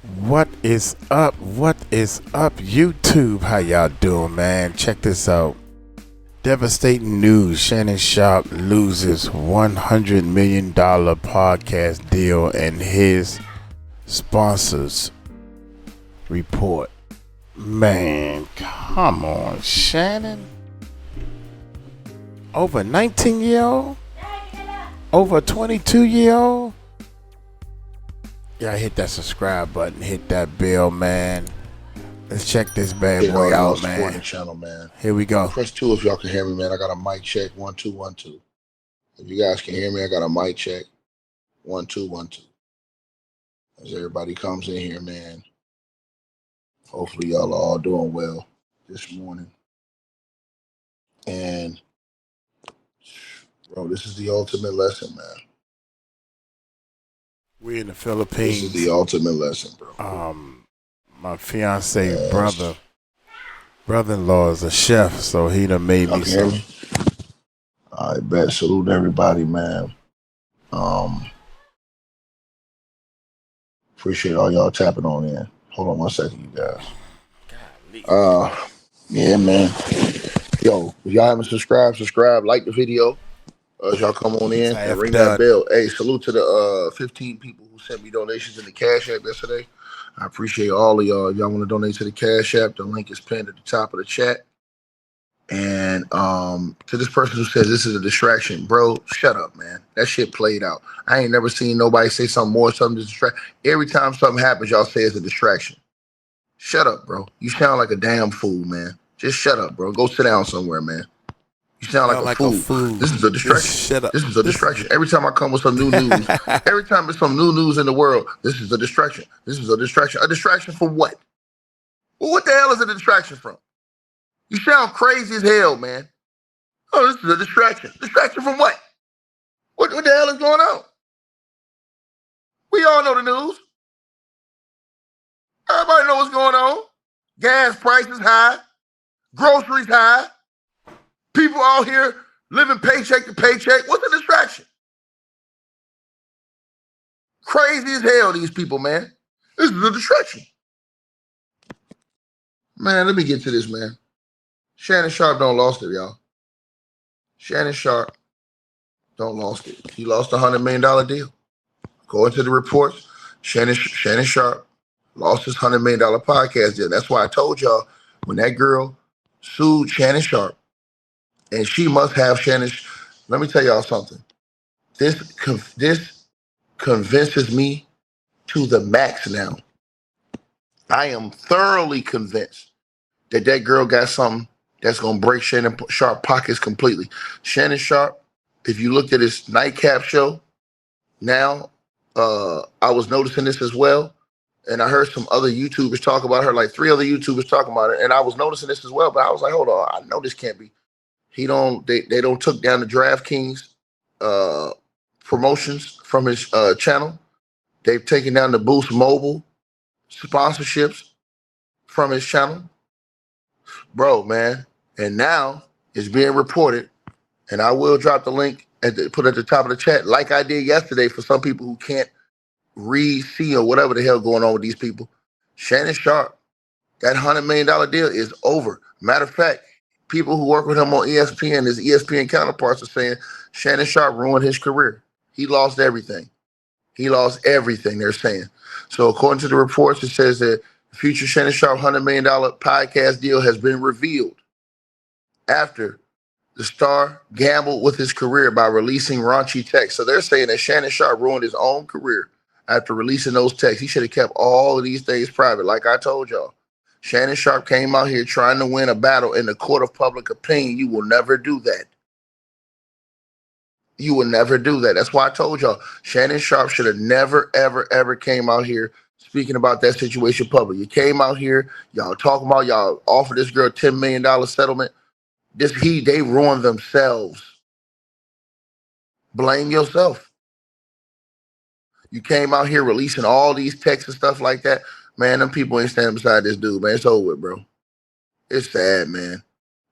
What is up? What is up, YouTube? How y'all doing, man? Check this out. Devastating news. Shannon Sharpe loses $100 million podcast deal and his sponsors report. Man, come on, Shannon. Over a 19-year-old? Over a 22-year-old? Yeah, hit that subscribe button, hit that bell, man. Let's check this bad boy out, man. Channel, man. Here we go. Press 2 if y'all can hear me, man. I got a mic check. 1 2 1 2. If you guys can hear me, I got a mic check. 1 2 1 2. As everybody comes in here, man. Hopefully y'all are all doing well this morning. And bro, this is the ultimate lesson, man. We're in the Philippines. This is the ultimate lesson, bro. My fiance brother-in-law is a chef, so he done made me some. I bet. Salute everybody, man. Appreciate all y'all tapping on in. Hold on 1 second, you guys. Yeah, man. Yo, if y'all haven't subscribe, like the video. As y'all come on in and ring that bell. Hey, salute to the 15 people who sent me donations in the Cash App yesterday. I appreciate all of y'all. If y'all want to donate to the Cash App, the link is pinned at the top of the chat. And to this person who says this is a distraction, bro, shut up, man. That shit played out. I ain't never seen nobody say something to distract. Every time something happens, y'all say it's a distraction. Shut up, bro. You sound like a damn fool, man. Just shut up, bro. Go sit down somewhere, man. You sound like a fool. This is a distraction. Shut up. This is a distraction. Every time I come with some new news, every time there's some new news in the world, this is a distraction. This is a distraction. A distraction from what? Well, what the hell is a distraction from? You sound crazy as hell, man. Oh, this is a distraction. Distraction from what? What the hell is going on? We all know the news. Everybody know what's going on. Gas prices high. Groceries high. People out here living paycheck to paycheck. What's a distraction? Crazy as hell, these people, man. This is a distraction. Man, let me get to this, man. Shannon Sharpe don't lost it, y'all. Shannon Sharpe don't lost it. He lost a $100 million deal. According to the reports, Shannon Sharpe lost his $100 million podcast deal. That's why I told y'all when that girl sued Shannon Sharpe, and she must have Shannon. Let me tell y'all something. This convinces me to the max now. I am thoroughly convinced that girl got something that's going to break Shannon Sharpe pockets completely. Shannon Sharpe, if you looked at his nightcap show, now I was noticing this as well. And I heard some other YouTubers talk about her, like 3 other YouTubers talking about it. And I was noticing this as well, but I was like, hold on, I know this can't be. They don't took down the DraftKings promotions from his channel. They've taken down the Boost Mobile sponsorships from his channel. Bro, man. And now it's being reported, and I will drop the link put at the top of the chat, like I did yesterday for some people who can't read, see, or whatever the hell going on with these people. Shannon Sharpe, that $100 million deal is over. Matter of fact, people who work with him on ESPN, his ESPN counterparts, are saying Shannon Sharpe ruined his career. He lost everything. He lost everything, they're saying. So according to the reports, it says that the future Shannon Sharpe $100 million podcast deal has been revealed after the star gambled with his career by releasing raunchy texts. So they're saying that Shannon Sharpe ruined his own career after releasing those texts. He should have kept all of these things private, like I told y'all. Shannon Sharpe came out here trying to win a battle in the court of public opinion. You will never do that. You will never do that. That's why I told y'all, Shannon Sharpe should have never, ever, ever came out here speaking about that situation public. You came out here, y'all talking about, y'all offered this girl $10 million settlement. They ruined themselves. Blame yourself. You came out here releasing all these texts and stuff like that. Man, them people ain't standing beside this dude, man. It's over with, bro. It's sad, man.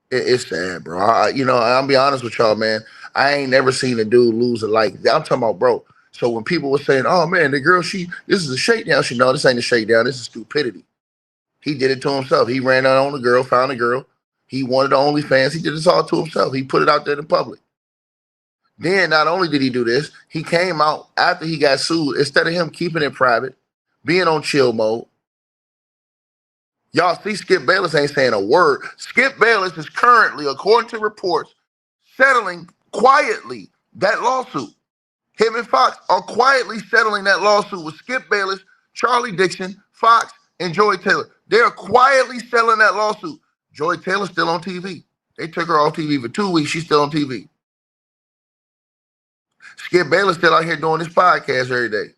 It's sad, bro. I'll be honest with y'all, man. I ain't never seen a dude lose a like. I'm talking about, bro. So when people were saying, "Oh man, the girl, this is a shakedown," no, this ain't a shakedown. This is stupidity. He did it to himself. He ran out on the girl, found a girl. He wanted the OnlyFans. He did this all to himself. He put it out there in public. Then not only did he do this, he came out after he got sued. Instead of him keeping it private, being on chill mode. Y'all see Skip Bayless ain't saying a word. Skip Bayless is currently, according to reports, settling quietly that lawsuit. Him and Fox are quietly settling that lawsuit with Skip Bayless, Charlie Dixon, Fox, and Joy Taylor. They're quietly settling that lawsuit. Joy Taylor's still on TV. They took her off TV for 2 weeks. She's still on TV. Skip Bayless still out here doing this podcast every day.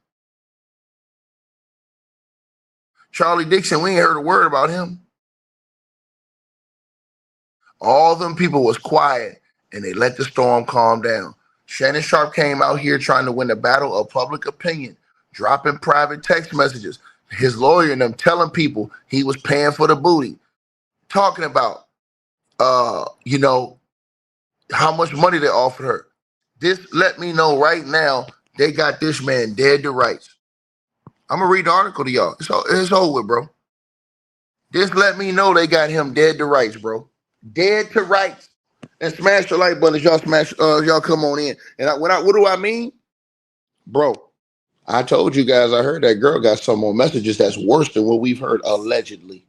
Charlie Dixon, we ain't heard a word about him. All them people was quiet, and they let the storm calm down. Shannon Sharpe came out here trying to win the battle of public opinion, dropping private text messages. His lawyer and them telling people he was paying for the booty, talking about, how much money they offered her. This let me know right now they got this man dead to rights. I'm going to read the article to y'all. It's over with, bro. This let me know they got him dead to rights, bro. Dead to rights. And smash the like button as y'all come on in. And what do I mean? Bro, I told you guys I heard that girl got some more messages that's worse than what we've heard allegedly.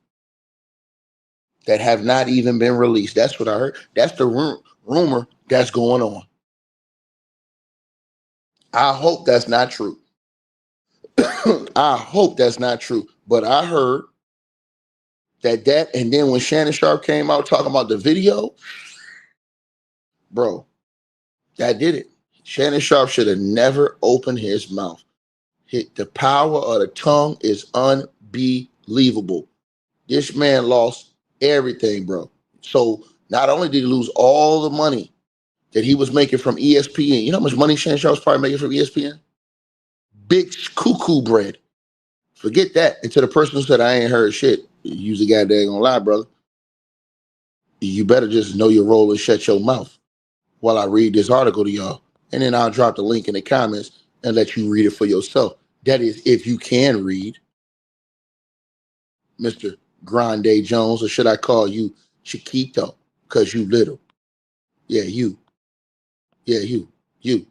That have not even been released. That's what I heard. That's the rumor that's going on. I hope that's not true. I hope that's not true. But I heard that, and then when Shannon Sharpe came out talking about the video, bro, that did it. Shannon Sharpe should have never opened his mouth. The power of the tongue is unbelievable. This man lost everything, bro. So not only did he lose all the money that he was making from ESPN, you know how much money Shannon Sharpe's probably making from ESPN? Big cuckoo bread. Forget that. And to the person who said, I ain't heard shit, you's a guy that ain't gonna lie, brother. You better just know your role and shut your mouth while I read this article to y'all. And then I'll drop the link in the comments and let you read it for yourself. That is, if you can read, Mr. Grande Jones, or should I call you Chiquito, because you little. Yeah, you. Yeah, you.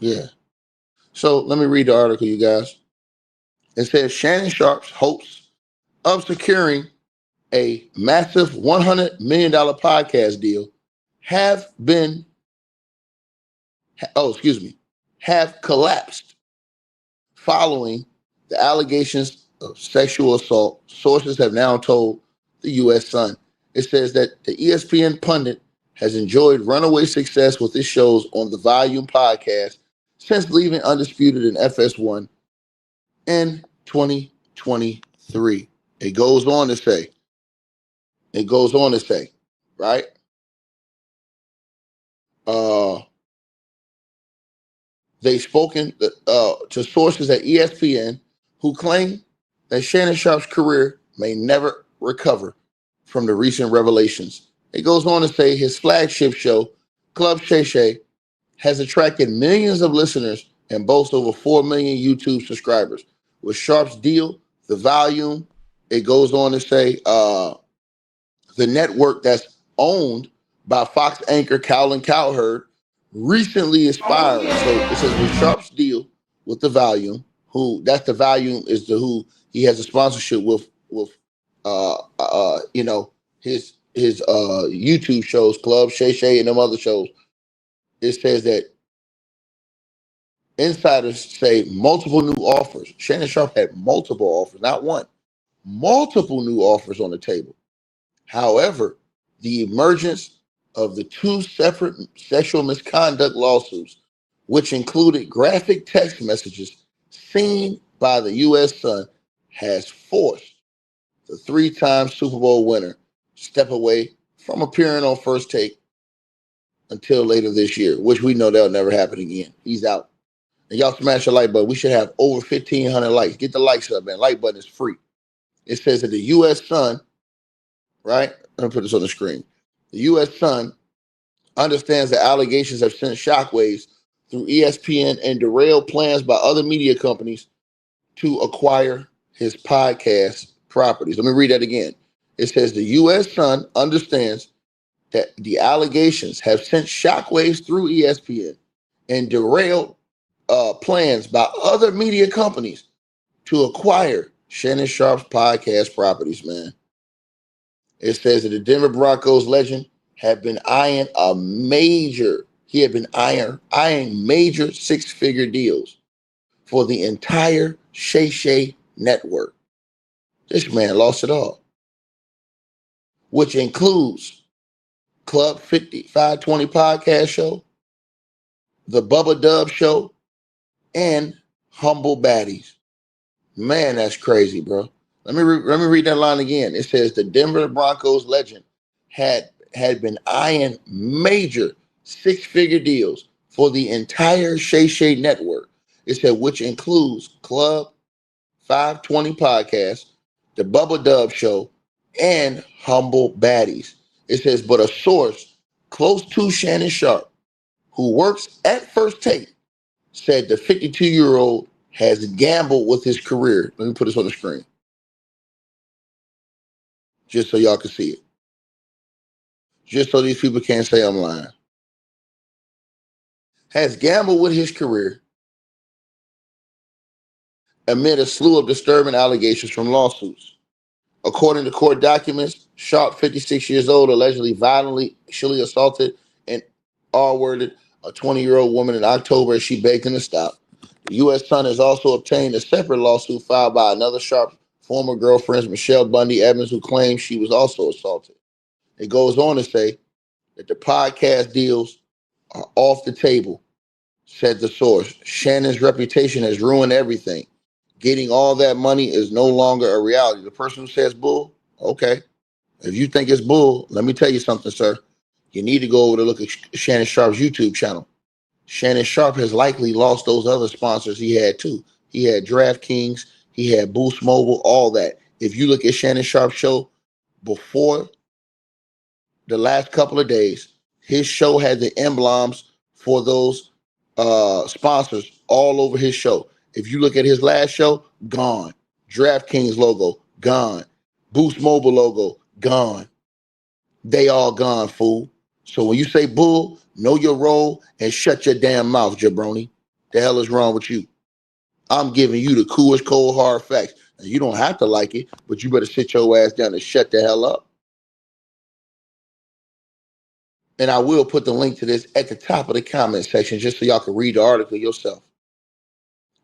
Yeah. So let me read the article, you guys. It says Shannon Sharpe's hopes of securing a massive $100 million podcast deal have collapsed following the allegations of sexual assault. Sources have now told the U.S. Sun. It says that the ESPN pundit has enjoyed runaway success with his shows on the Volume podcast since leaving Undisputed in FS1 in 2023. It goes on to say, right? They've spoken to sources at ESPN who claim that Shannon Sharpe's career may never recover from the recent revelations. It goes on to say his flagship show, Club Shay Shay, has attracted millions of listeners and boasts over 4 million YouTube subscribers. With Sharpe's deal, the Volume, it goes on to say the network that's owned by Fox anchor Colin Cowherd recently expired. So it says with Sharpe's deal with the Volume, who he has a sponsorship with his YouTube shows, Club Shay Shay and them other shows. It says that insiders say multiple new offers. Shannon Sharpe had multiple offers, not one, multiple new offers on the table. However, the emergence of the 2 separate sexual misconduct lawsuits, which included graphic text messages seen by the U.S. Sun, has forced the 3-time Super Bowl winner step away from appearing on First Take until later this year, which we know that'll never happen again. He's out. And y'all smash the like button. We should have over 1,500 likes. Get the likes up, man. Like button is free. It says that the U.S. Sun, right? Let me put this on the screen. The U.S. Sun understands that allegations have sent shockwaves through ESPN and derailed plans by other media companies to acquire his podcast properties. Let me read that again. It says the U.S. Sun understands that the allegations have sent shockwaves through ESPN and derailed plans by other media companies to acquire Shannon Sharpe's podcast properties, man. It says that the Denver Broncos legend had been eyeing major six-figure deals for the entire 𝗟𝗓𝗓 network. This man lost it all, which includes Club 520 podcast show, the Bubba Dub show, and Humble Baddies. Man, that's crazy, bro. Let me read that line again. It says the Denver Broncos legend had been eyeing major six-figure deals for the entire 𝗟𝗓𝗓 network. It said, which includes Club 520 podcast, the Bubba Dub show, and Humble Baddies. It says, but a source close to Shannon Sharpe, who works at First Take, said the 52-year-old has gambled with his career. Let me put this on the screen, just so y'all can see it. Just so these people can't say I'm lying. Has gambled with his career amid a slew of disturbing allegations from lawsuits. According to court documents, Sharpe, 56 years old, allegedly violently sexually assaulted and R-worded a 20-year-old woman in October as she begged him to stop. The U.S. Sun has also obtained a separate lawsuit filed by another Sharpe former girlfriend, Michelle Bundy Evans, who claims she was also assaulted. It goes on to say that the podcast deals are off the table, said the source. Shannon's reputation has ruined everything. Getting all that money is no longer a reality. The person who says bull, okay. If you think it's bull, let me tell you something, sir. You need to go over to look at Shannon Sharpe's YouTube channel. Shannon Sharpe has likely lost those other sponsors he had too. He had DraftKings, he had Boost Mobile, all that. If you look at Shannon Sharpe's show before the last couple of days, his show had the emblems for those sponsors all over his show. If you look at his last show, gone. DraftKings logo, gone. Boost Mobile logo, gone. They all gone, fool. So when you say bull, know your role and shut your damn mouth, jabroni. The hell is wrong with you? I'm giving you the coolest, cold, hard facts. Now, you don't have to like it, but you better sit your ass down and shut the hell up. And I will put the link to this at the top of the comment section just so y'all can read the article yourself.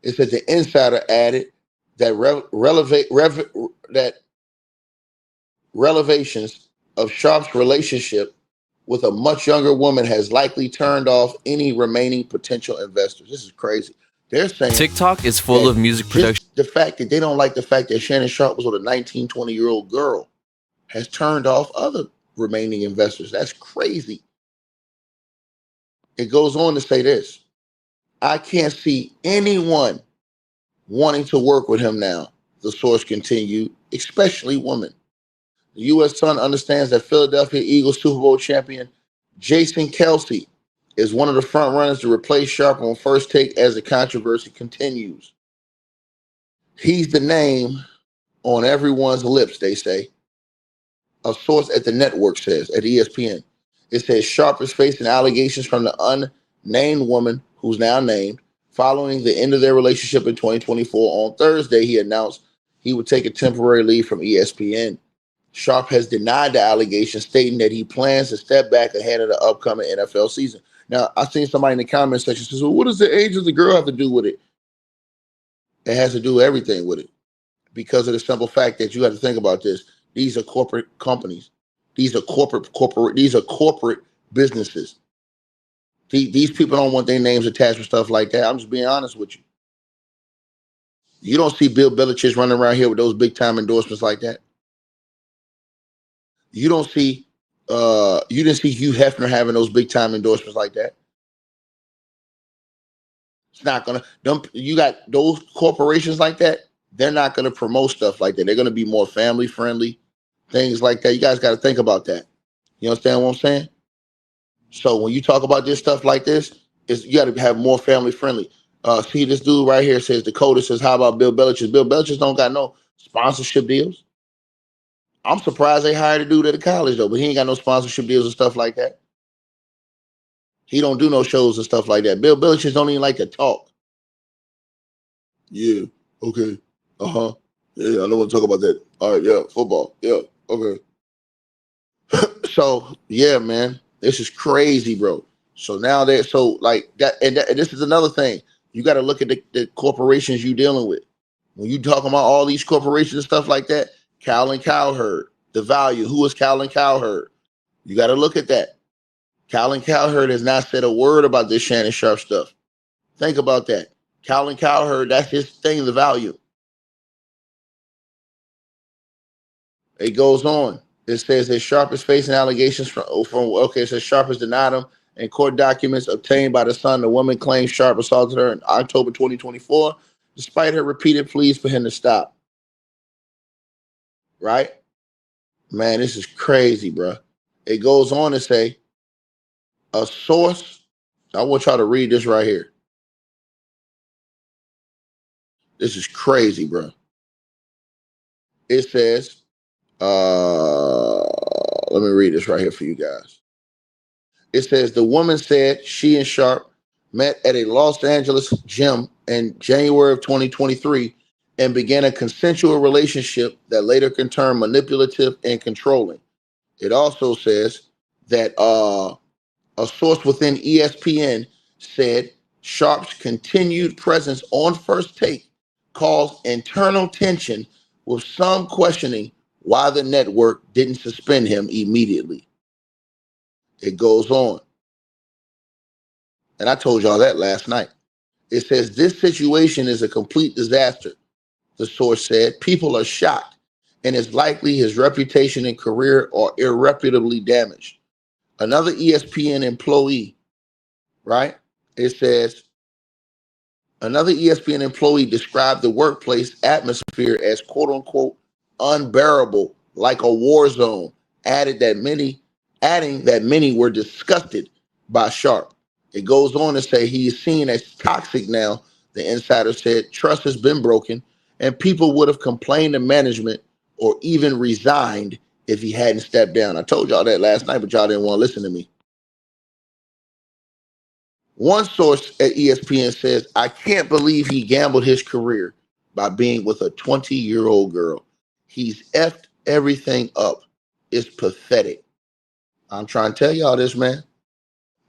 It said the insider added that revelations of Sharpe's relationship with a much younger woman has likely turned off any remaining potential investors. This is crazy. They're saying TikTok is full of music production. The fact that they don't like the fact that Shannon Sharpe was with a 19, 20-year-old girl has turned off other remaining investors. That's crazy. It goes on to say this. I can't see anyone wanting to work with him now, the source continued, especially women. The U.S. Sun understands that Philadelphia Eagles Super Bowl champion Jason Kelce is one of the front runners to replace Sharpe on First Take as the controversy continues. He's the name on everyone's lips, they say. A source at the network says, at ESPN. It says Sharpe is facing allegations from the unnamed woman, who's now named, following the end of their relationship in 2024. On Thursday, he announced he would take a temporary leave from ESPN. Sharpe has denied the allegation, stating that he plans to step back ahead of the upcoming NFL season. Now, I've seen somebody in the comment section says, well, what does the age of the girl have to do with it? It has to do everything with it, because of the simple fact that you have to think about this. These are corporate companies. These are corporate businesses. These people don't want their names attached with stuff like that. I'm just being honest with you. You don't see Bill Belichick running around here with those big time endorsements like that. You don't see you didn't see Hugh Hefner having those big time endorsements like that. It's not gonna you got those corporations like that, they're not gonna promote stuff like that. They're gonna be more family friendly, things like that. You guys gotta think about that. You understand what I'm saying? So when you talk about this stuff like this, you got to have more family friendly. See this dude right here says Dakota says, how about Bill Belichick? Bill Belichick don't got no sponsorship deals. I'm surprised they hired a dude at a college though, but he ain't got no sponsorship deals and stuff like that. He don't do no shows and stuff like that. Bill Belichick don't even like to talk. Yeah. Okay. Uh-huh. Yeah, I don't want to talk about that. All right. Yeah. Football. Yeah. Okay. So yeah, man, this is crazy, bro. So now they're so like that, and this is another thing. You got to look at the corporations you dealing with. When you talking about all these corporations and stuff like that, 𝗟𝗡𝗡𝗏, the value. Who is 𝗟𝗡𝗡𝗏? You got to look at that. 𝗟𝗡𝗡𝗏 has not said a word about this Shannon Sharpe stuff. Think about that. 𝗟𝗡𝗡𝗏, that's his thing, the value. It goes on. It says that Sharpe is facing allegations from okay, it says Sharpe has denied him in court documents obtained by the son. The woman claims Sharpe assaulted her in October 2024, despite her repeated pleas for him to stop. Right? Man, this is crazy, bro. It goes on to say, a source, I want y'all to read this right here. This is crazy, bro. It says, let me read this right here for you guys. It says the woman said she and Sharpe met at a Los Angeles gym in January of 2023 and began a consensual relationship that later can turn manipulative and controlling. It also says that a source within ESPN said Sharpe's continued presence on First Take caused internal tension, with some questioning why the network didn't suspend him immediately. It goes on. And I told y'all that last night. It says this situation is a complete disaster, the source said. People are shocked, and it's likely his reputation and career are irreparably damaged. Another ESPN employee, right? It says, another ESPN employee described the workplace atmosphere as quote unquote unbearable, like a war zone, adding that many were disgusted by Sharpe. It goes on to say he is seen as toxic now. The insider said trust has been broken and people would have complained to management or even resigned if he hadn't stepped down. I told y'all that last night, but y'all didn't want to listen to me. One source at ESPN says, I can't believe he gambled his career by being with a 20-year-old girl. He's effed everything up. It's pathetic. I'm trying to tell y'all this, man.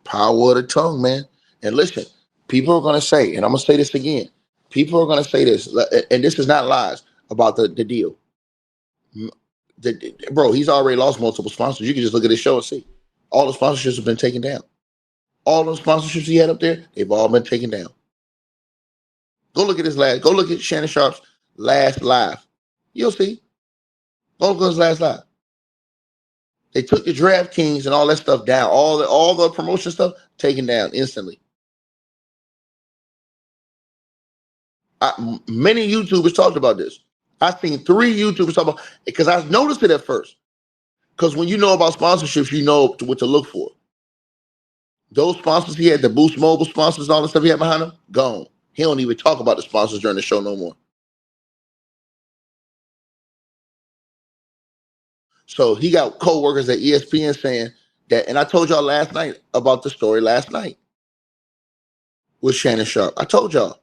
Power of the tongue, man. And listen, people are going to say, and I'm going to say this again, people are going to say this, and this is not lies about the deal. Bro, he's already lost multiple sponsors. You can just look at his show and see. All the sponsorships have been taken down. All those sponsorships he had up there, they've all been taken down. Go look at Shannon Sharpe's last live. You'll see. Go look at his last live. They took the DraftKings and all that stuff down. All the promotion stuff taken down instantly. Many YouTubers talked about this. I've seen 3 YouTubers talk about it because I noticed it at first. Because when you know about sponsorships, you know what to look for. Those sponsors he had, the Boost Mobile sponsors, all the stuff he had behind him, gone. He don't even talk about the sponsors during the show no more. So he got co-workers at ESPN saying that, and I told y'all last night about the story last night with Shannon Sharpe. I told y'all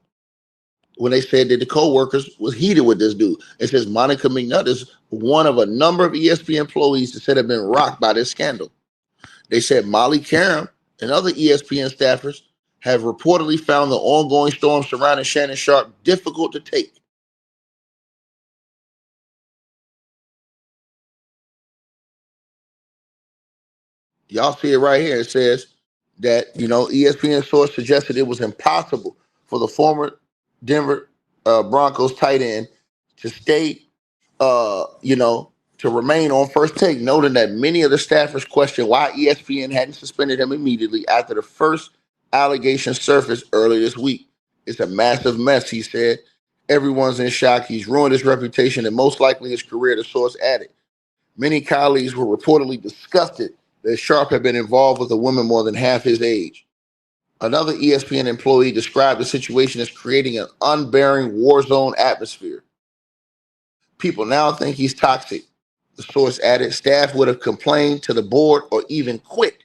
when they said that the co-workers was heated with this dude. It says Monica McNutt is one of a number of ESPN employees that said have been rocked by this scandal. They said Molly Karam and other ESPN staffers have reportedly found the ongoing storm surrounding Shannon Sharpe difficult to take. Y'all see it right here. It says that, ESPN source suggested it was impossible for the former Denver Broncos tight end to stay, to remain on First Take, noting that many of the staffers questioned why ESPN hadn't suspended him immediately after the first allegation surfaced earlier this week. It's a massive mess, he said. Everyone's in shock. He's ruined his reputation and most likely his career, the source added. Many colleagues were reportedly disgusted that Sharpe had been involved with a woman more than half his age. Another ESPN employee described the situation as creating an unbearing war zone atmosphere. People now think he's toxic. The source added, staff would have complained to the board or even quit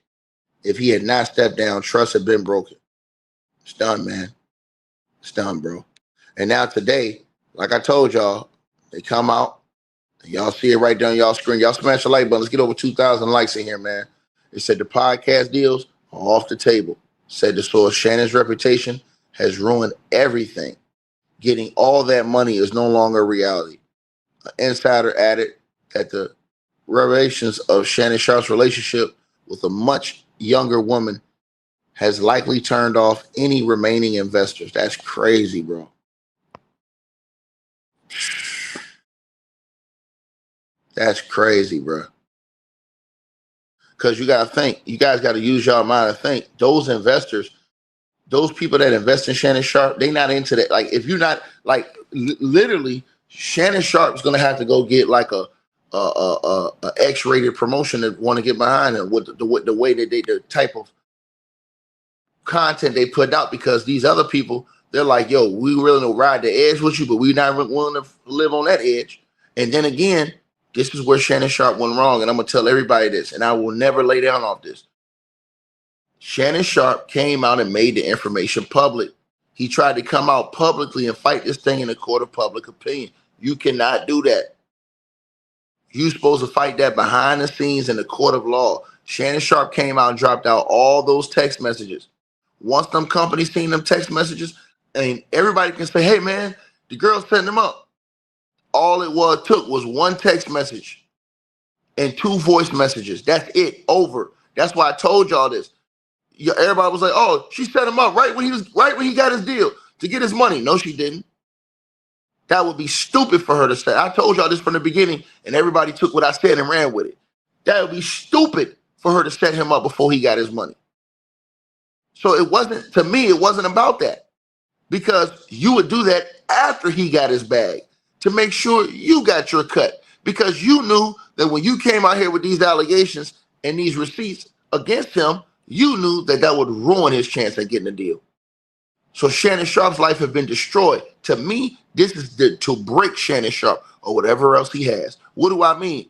if he had not stepped down. Trust had been broken. It's done, man. It's done, bro. And now today, like I told y'all, they come out. Y'all see it right down y'all screen. Y'all smash the like button. Let's get over 2,000 likes in here, man. It said the podcast deals are off the table. Said the source, Shannon's reputation has ruined everything. Getting all that money is no longer a reality. An insider added that the revelations of Shannon Sharpe's relationship with a much younger woman has likely turned off any remaining investors. That's crazy, bro. That's crazy, bro. Because you got to think, you guys got to use your mind to think. Those investors, those people that invest in Shannon Sharpe, they not into that. Like, if you're not, like, literally, Shannon Sharpe's going to have to go get like a X-rated promotion to want to get behind him with the way that the type of content they put out, because these other people, they're like, yo, we really don't ride the edge with you, but we're not willing to live on that edge. And then again, this is where Shannon Sharpe went wrong, and I'm going to tell everybody this, and I will never lay down off this. Shannon Sharpe came out and made the information public. He tried to come out publicly and fight this thing in the court of public opinion. You cannot do that. You're supposed to fight that behind the scenes in the court of law. Shannon Sharpe came out and dropped out all those text messages. Once them companies seen them text messages, and everybody can say, hey, man, the girl's setting them up. All it took was one text message and 2 voice messages. That's it. Over. That's why I told y'all this. Everybody was like, oh, she set him up right when he got his deal to get his money. No, she didn't. That would be stupid for her to say. I told y'all this from the beginning, and everybody took what I said and ran with it. That would be stupid for her to set him up before he got his money. So it wasn't, to me, it wasn't about that, because you would do that after he got his bag to make sure you got your cut, because you knew that when you came out here with these allegations and these receipts against him, you knew that that would ruin his chance at getting a deal. So Shannon Sharpe's life has been destroyed. To me, this is to break Shannon Sharpe or whatever else he has. What do I mean?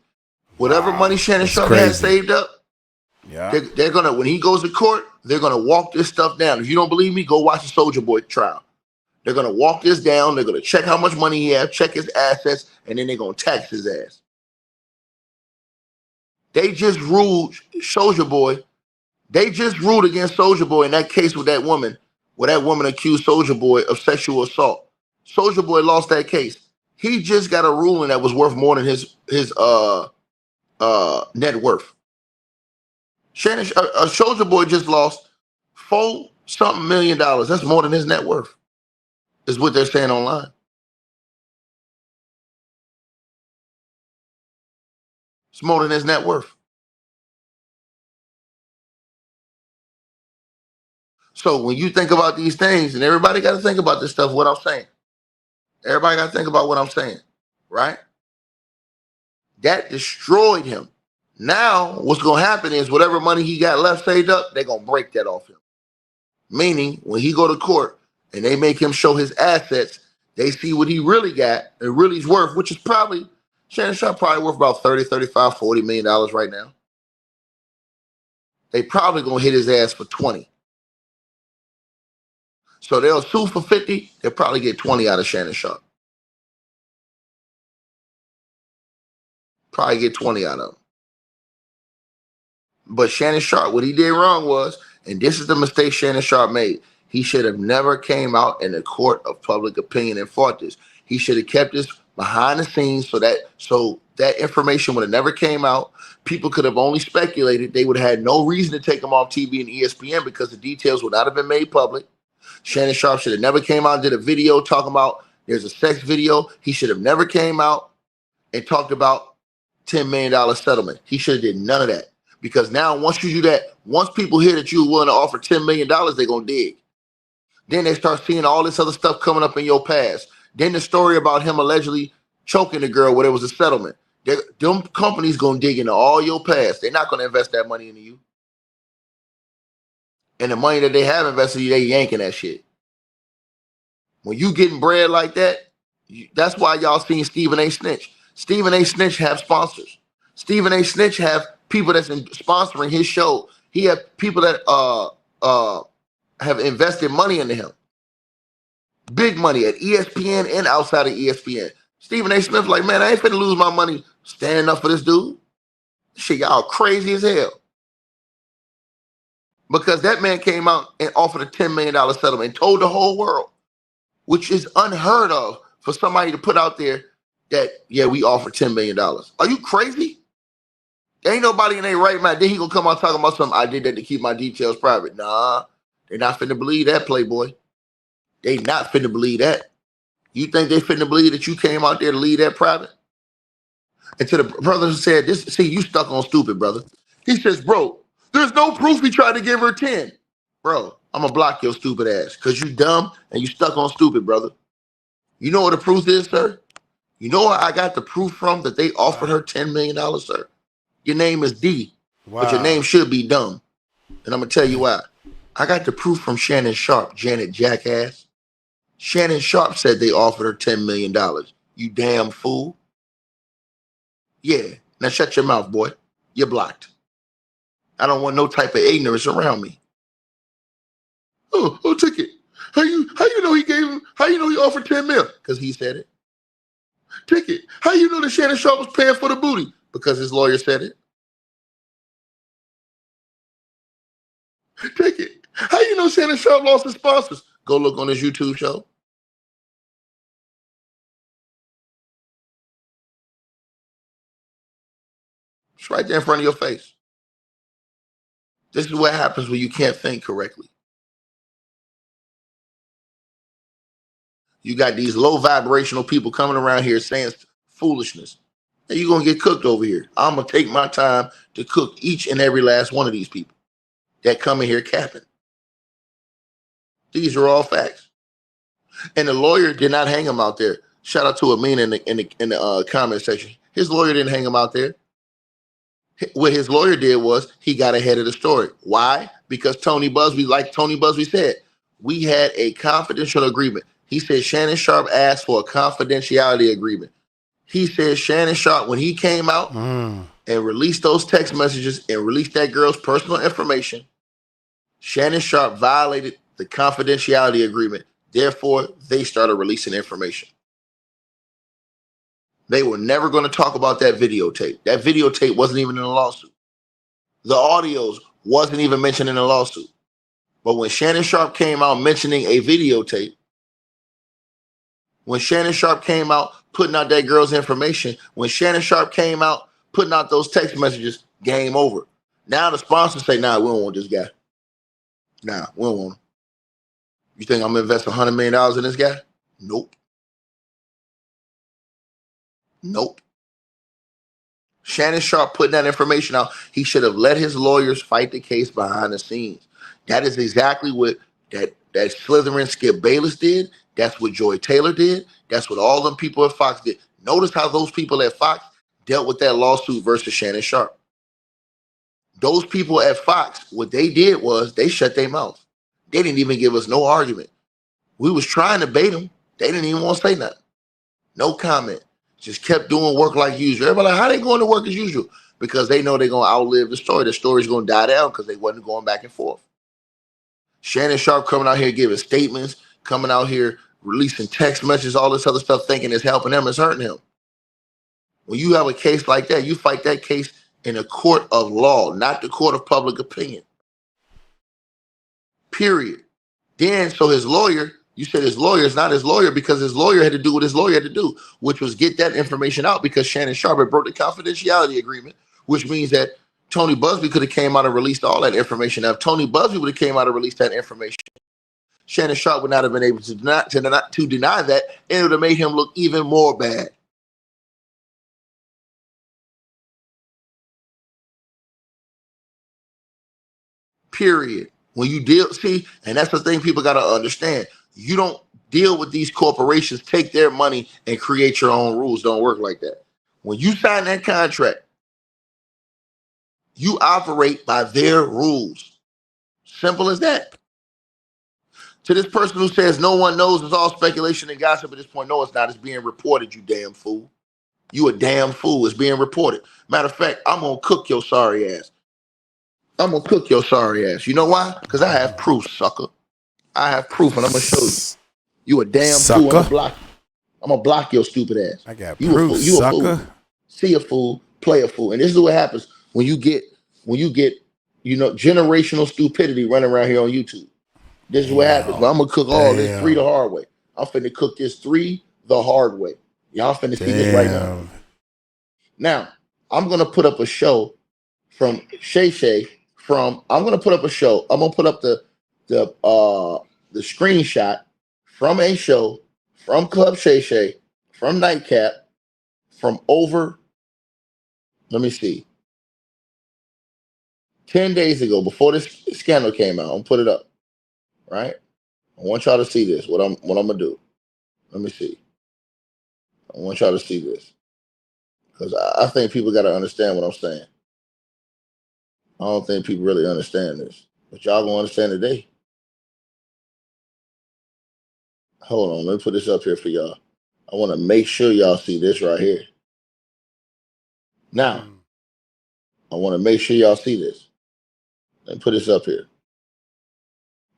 Whatever money Shannon Sharpe has saved up, they're gonna, when he goes to court, they're gonna walk this stuff down. If you don't believe me, go watch the Soulja Boy trial. They're gonna walk this down. They're gonna check how much money he has, check his assets, and then they're gonna tax his ass. They just ruled Soulja Boy. They just ruled against Soulja Boy in that case with that woman, where that woman accused Soulja Boy of sexual assault. Soulja Boy lost that case. He just got a ruling that was worth more than his net worth. Soulja Boy just lost $4-something million. That's more than his net worth, is what they're saying online. It's more than his net worth. So when you think about these things, and everybody got to think about this stuff, what I'm saying. Everybody got to think about what I'm saying, right? That destroyed him. Now, what's going to happen is whatever money he got left saved up, they're going to break that off him. Meaning, when he go to court and they make him show his assets, they see what he really got and really's worth, which is probably, Shannon Sharpe probably worth about $30, $35, $40 million right now. They probably going to hit his ass for 20. So they'll sue for 50, they'll probably get 20 out of Shannon Sharpe. Probably get 20 out of him. But Shannon Sharpe, what he did wrong was, and this is the mistake Shannon Sharpe made, he should have never came out in the court of public opinion and fought this. He should have kept this behind the scenes so that information would have never came out. People could have only speculated. They would have had no reason to take him off TV and ESPN because the details would not have been made public. Shannon Sharpe should have never came out and did a video talking about there's a sex video. He should have never came out and talked about $10 million settlement. He should have did none of that. Because now once you do that, once people hear that you're willing to offer $10 million, they're going to dig. Then they start seeing all this other stuff coming up in your past. Then the story about him allegedly choking the girl where there was a settlement. Them companies going to dig into all your past. They're not going to invest that money into you. And the money that they have invested, they yanking that shit. When you getting bread like that, that's why y'all seen Stephen A. Snitch. Stephen A. Snitch have sponsors. Stephen A. Snitch have people that's sponsoring his show. He have people that have invested money into him. Big money at ESPN and outside of ESPN. Stephen A. Smith like, man, I ain't finna lose my money standing up for this dude. Shit, y'all crazy as hell. Because that man came out and offered a $10 million settlement and told the whole world, which is unheard of for somebody to put out there that, yeah, we offered $10 million. Are you crazy? There ain't nobody in their right mind. Then he gonna come out talking about something, I did that to keep my details private. Nah, they not finna believe that, Playboy. They not finna believe that. You think they finna believe that you came out there to leave that private? And to the brother who said, "This, see, you stuck on stupid, brother." He says, bro, there's no proof he tried to give her 10. Bro, I'm gonna block your stupid ass because you dumb and you stuck on stupid, brother. You know what the proof is, sir? You know where I got the proof from that they offered her $10 million, sir? Your name is D, but your name should be dumb. And I'm gonna tell you why. I got the proof from Shannon Sharpe, Janet Jackass. Shannon Sharpe said they offered her $10 million. You damn fool. Yeah, now shut your mouth, boy. You're blocked. I don't want no type of ignorance around me. Oh, Ticket. How you know he gave him, how you know he offered 10 mil? Because he said it. Ticket. How you know that Shannon Sharpe was paying for the booty? Because his lawyer said it. Ticket. How you know Shannon Sharpe lost his sponsors? Go look on his YouTube show. It's right there in front of your face. This is what happens when you can't think correctly. You got these low vibrational people coming around here saying foolishness. And you're going to get cooked over here. I'm going to take my time to cook each and every last one of these people that come in here capping. These are all facts. And the lawyer did not hang him out there. Shout out to Amin in the comment section. His lawyer didn't hang him out there. What his lawyer did was he got ahead of the story. Why? Because Tony Busby, like Tony Busby said, we had a confidential agreement. He said Shannon Sharpe asked for a confidentiality agreement. He said Shannon Sharpe, when he came out and released those text messages and released that girl's personal information, Shannon Sharpe violated the confidentiality agreement. Therefore, they started releasing information. They were never going to talk about that videotape. That videotape wasn't even in the lawsuit. The audios wasn't even mentioned in the lawsuit. But when Shannon Sharpe came out mentioning a videotape, when Shannon Sharpe came out putting out that girl's information, when Shannon Sharpe came out putting out those text messages, game over. Now the sponsors say, nah, we don't want this guy. Nah, we don't want him. You think I'm going to invest $100 million in this guy? Nope. Nope. Shannon Sharpe putting that information out. He should have let his lawyers fight the case behind the scenes. That is exactly what that Slytherin Skip Bayless did. That's what Joy Taylor did. That's what all them people at Fox did. Notice how those people at Fox dealt with that lawsuit versus Shannon Sharpe. Those people at Fox, what they did was they shut their mouth. They didn't even give us no argument. We was trying to bait them. They didn't even want to say nothing. No comment. Just kept doing work like usual. Everybody like, how they going to work as usual? Because they know they're going to outlive the story. The story's going to die down because they wasn't going back and forth. Shannon Sharpe coming out here giving statements, coming out here releasing text messages, all this other stuff, thinking it's helping him, it's hurting him. When you have a case like that, you fight that case in a court of law, not the court of public opinion. Period. Then, so his lawyer, you said his lawyer is not his lawyer because his lawyer had to do what his lawyer had to do, which was get that information out because Shannon Sharpe had broke the confidentiality agreement, which means that Tony Busby could have came out and released all that information. Now, if Tony Busby would have came out and released that information, Shannon Sharpe would not have been able to deny that, and it would have made him look even more bad. Period. When you deal, see, and that's the thing people got to understand. You don't deal with these corporations, take their money and create your own rules. Don't work like that. When you sign that contract, you operate by their rules. Simple as that. To this person who says no one knows, it's all speculation and gossip at this point. No, it's not. It's being reported, you damn fool. You a damn fool. It's being reported. Matter of fact, I'm going to cook your sorry ass. I'm going to cook your sorry ass. You know why? Because I have proof, sucker. I have proof, and I'm going to show you. You a damn fool. I'm going to block you. I'm going to block your stupid ass. I got you proof, a fool. You sucker. a fool. See a fool, play a fool. And this is what happens when you get, generational stupidity running around here on YouTube. This is what happens. But I'm going to cook all this 3 the hard way. I'm finna cook this 3 the hard way. Y'all finna see this right now. Now, I'm going to put up a show from 𝗟𝗓𝗡 I'm going to put up a show. I'm going to put up the screenshot from a show from Club 𝗟𝗓𝗡, from Nightcap, from over, let me see, 10 days ago, before this scandal came out. I'm going to put it up, right? I want y'all to see this, what I'm going to do. Let me see. I want y'all to see this. Because I think people got to understand what I'm saying. I don't think people really understand this. But y'all going to understand today. Hold on. Let me put this up here for y'all. I want to make sure y'all see this right here. Now, I want to make sure y'all see this. Let me put this up here.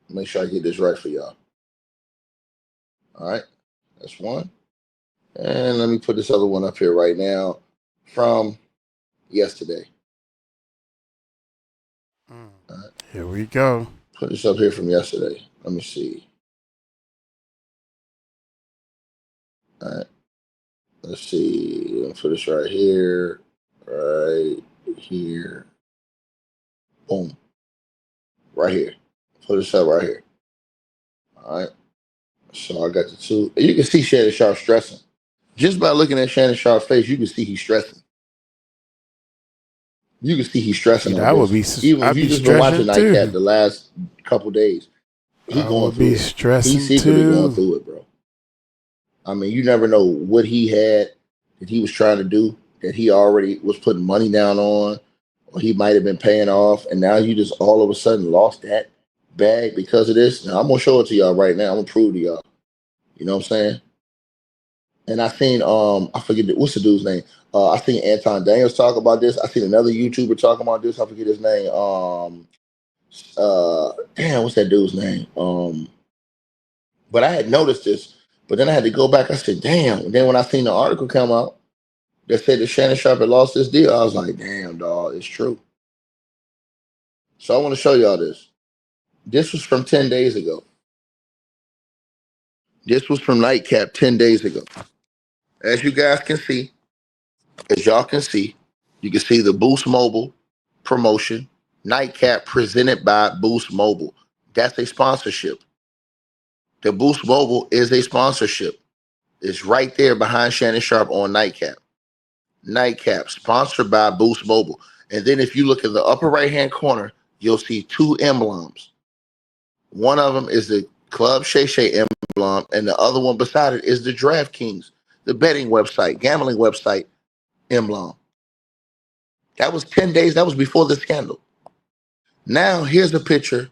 Make sure I get this right for y'all. All right. That's one. And let me put this other one up here right now from yesterday. Right. Here we go. Put this up here from yesterday. Let me see. All right. Let's see. Let me put this right here. Right here. Boom. Right here. Put this up right here. All right. So I got the 2. You can see Shannon Sharpe stressing. Just by looking at Shannon Sharpe's face, you can see he's stressing. You can see he's stressing. I would be. Even if you just been watching Nightcap the last couple days, he going through it. Stressing He's secretly going through it, bro. I mean, you never know what he had that he was trying to do that he already was putting money down on, or he might have been paying off, and now you just all of a sudden lost that bag because of this. Now I'm gonna show it to y'all right now. I'm gonna prove to y'all. You know what I'm saying? And I seen I forget what's the dude's name. I seen Anton Daniels talk about this. I seen another YouTuber talking about this. I forget his name. Damn, what's that dude's name? But I had noticed this, but then I had to go back. I said, damn. And then when I seen the article come out that said that Shannon Sharpe had lost this deal, I was like, damn, dog, it's true. So I want to show y'all this. This was from 10 days ago. This was from Nightcap 10 days ago. As you guys can see, as y'all can see, you can see the Boost Mobile promotion, Nightcap presented by Boost Mobile. That's a sponsorship. The Boost Mobile is a sponsorship. It's right there behind Shannon Sharpe on Nightcap. Nightcap, sponsored by Boost Mobile. And then if you look in the upper right-hand corner, you'll see 2 emblems. One of them is the Club 𝗟𝗓𝗡 emblem, and the other one beside it is the DraftKings, the betting website, gambling website emblem. That was 10 days. That was before the scandal. Now, here's a picture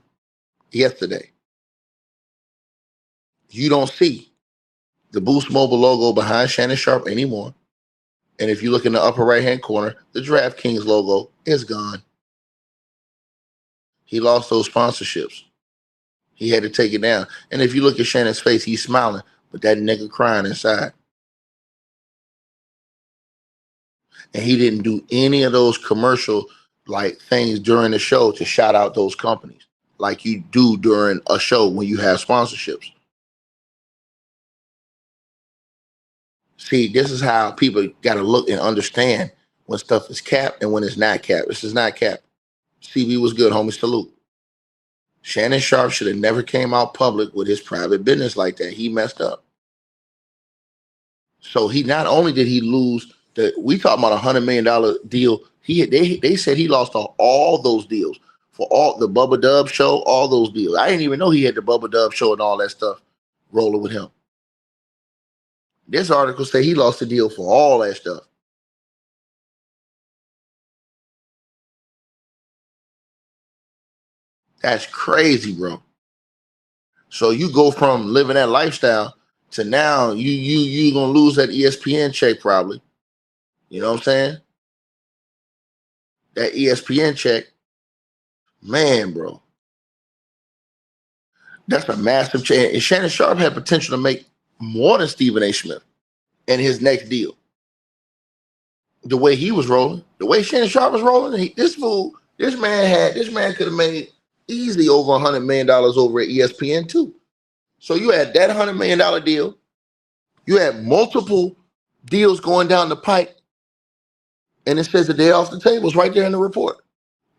yesterday. You don't see the Boost Mobile logo behind Shannon Sharpe anymore. And if you look in the upper right-hand corner, the DraftKings logo is gone. He lost those sponsorships. He had to take it down. And if you look at Shannon's face, he's smiling, but that nigga crying inside. And he didn't do any of those commercial like things during the show to shout out those companies like you do during a show when you have sponsorships. See, this is how people got to look and understand when stuff is capped and when it's not capped. This is not capped. CB was good, homie. Salute. Shannon Sharpe should have never came out public with his private business like that. He messed up. So he not only did he lose we talking about $100 million deal. They said he lost on all those deals for all the Bubba Dub show, all those deals. I didn't even know he had the Bubba Dub show and all that stuff rolling with him. This article said he lost the deal for all that stuff. That's crazy, bro. So you go from living that lifestyle to now you gonna lose that ESPN check probably. You know what I'm saying? That ESPN check, man, bro. That's a massive change. And Shannon Sharpe had potential to make more than Stephen A. Smith in his next deal. The way he was rolling, the way Shannon Sharpe was rolling, this man could have made easily over $100 million over at ESPN too. So you had that $100 million deal. You had multiple deals going down the pipe, and it says that they're off the table. It's right there in the report.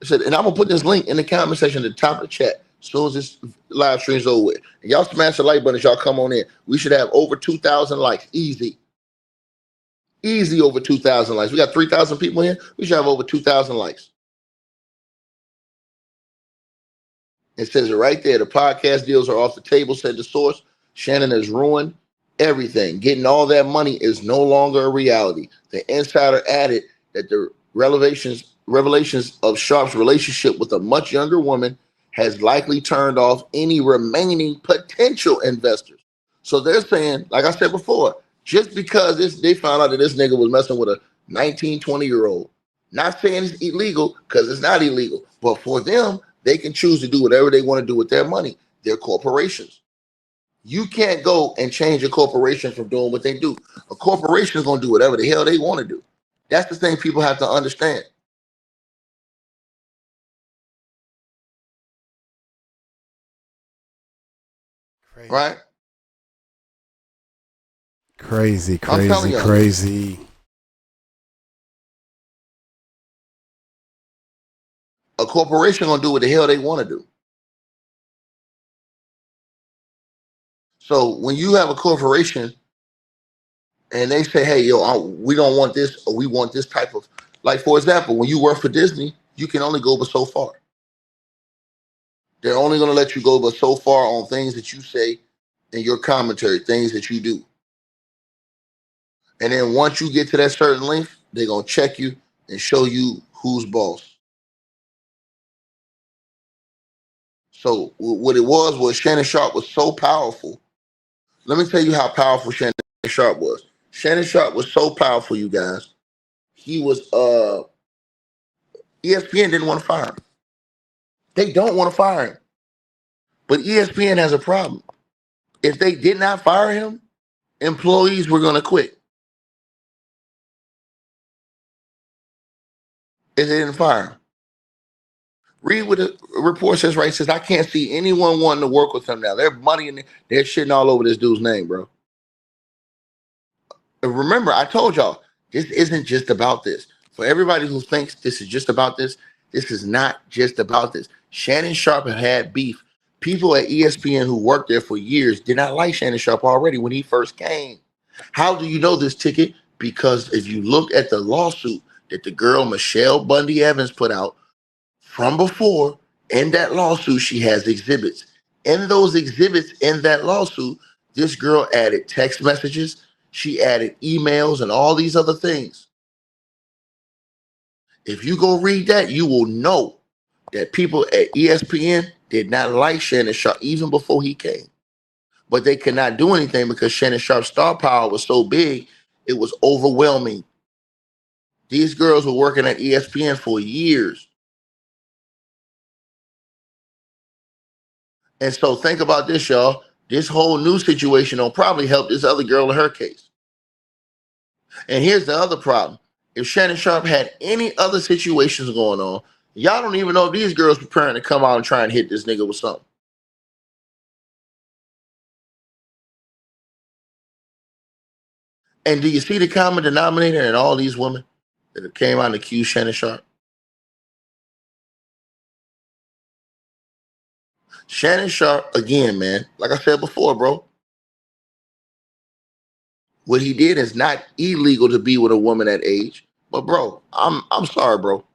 It said, and I'm gonna put this link in the comment section at the top of the chat as soon as this live stream's over with. And y'all smash the like button as y'all come on in. We should have over 2,000 likes. Easy over 2,000 likes. We got 3,000 people here. We should have over 2,000 likes. It says it right there. The podcast deals are off the table, said the source. Shannon has ruined everything. Getting all that money is no longer a reality. The insider added that the revelations of Sharpe's relationship with a much younger woman has likely turned off any remaining potential investors. So they're saying, like I said before, just because they found out that this nigga was messing with a 19, 20-year-old, not saying it's illegal, because it's not illegal, but for them, they can choose to do whatever they want to do with their money. They're corporations. You can't go and change a corporation from doing what they do. A corporation is going to do whatever the hell they want to do. That's the thing people have to understand. Crazy. Right? Crazy. A corporation going to do what the hell they want to do. So when you have a corporation and they say, hey, we don't want this, or we want this type of, like, for example, when you work for Disney, you can only go but so far. They're only going to let you go but so far on things that you say in your commentary, things that you do. And then once you get to that certain length, they're going to check you and show you who's boss. So what it was Shannon Sharpe was so powerful. Let me tell you how powerful Shannon Sharpe was. Shannon Sharpe was so powerful, you guys. He was, ESPN didn't want to fire him. They don't want to fire him. But ESPN has a problem. If they did not fire him, employees were going to quit. If they didn't fire him. Read what the report says, right? It says, I can't see anyone wanting to work with him now. They're money and they're shitting all over this dude's name, bro. And remember, I told y'all, this isn't just about this. For everybody who thinks this is just about this is not just about this. Shannon Sharpe had beef. People at ESPN who worked there for years did not like Shannon Sharpe already when he first came. How do you know this, Ticket? Because if you look at the lawsuit that the girl Michelle Bundy Evans put out from before, in that lawsuit, she has exhibits. In those exhibits in that lawsuit, this girl added text messages. She added emails and all these other things. If you go read that, you will know that people at ESPN did not like Shannon Sharpe even before he came. But they could not do anything because Shannon Sharpe's star power was so big, it was overwhelming. These girls were working at ESPN for years. And so think about this, y'all. This whole new situation will probably help this other girl in her case. And here's the other problem. If Shannon Sharpe had any other situations going on, y'all don't even know if these girls preparing to come out and try and hit this nigga with something. And do you see the common denominator in all these women that came out and accused Shannon Sharpe? Shannon Sharpe, again, man, like I said before, bro, what he did is not illegal to be with a woman that age. But bro, I'm sorry, bro.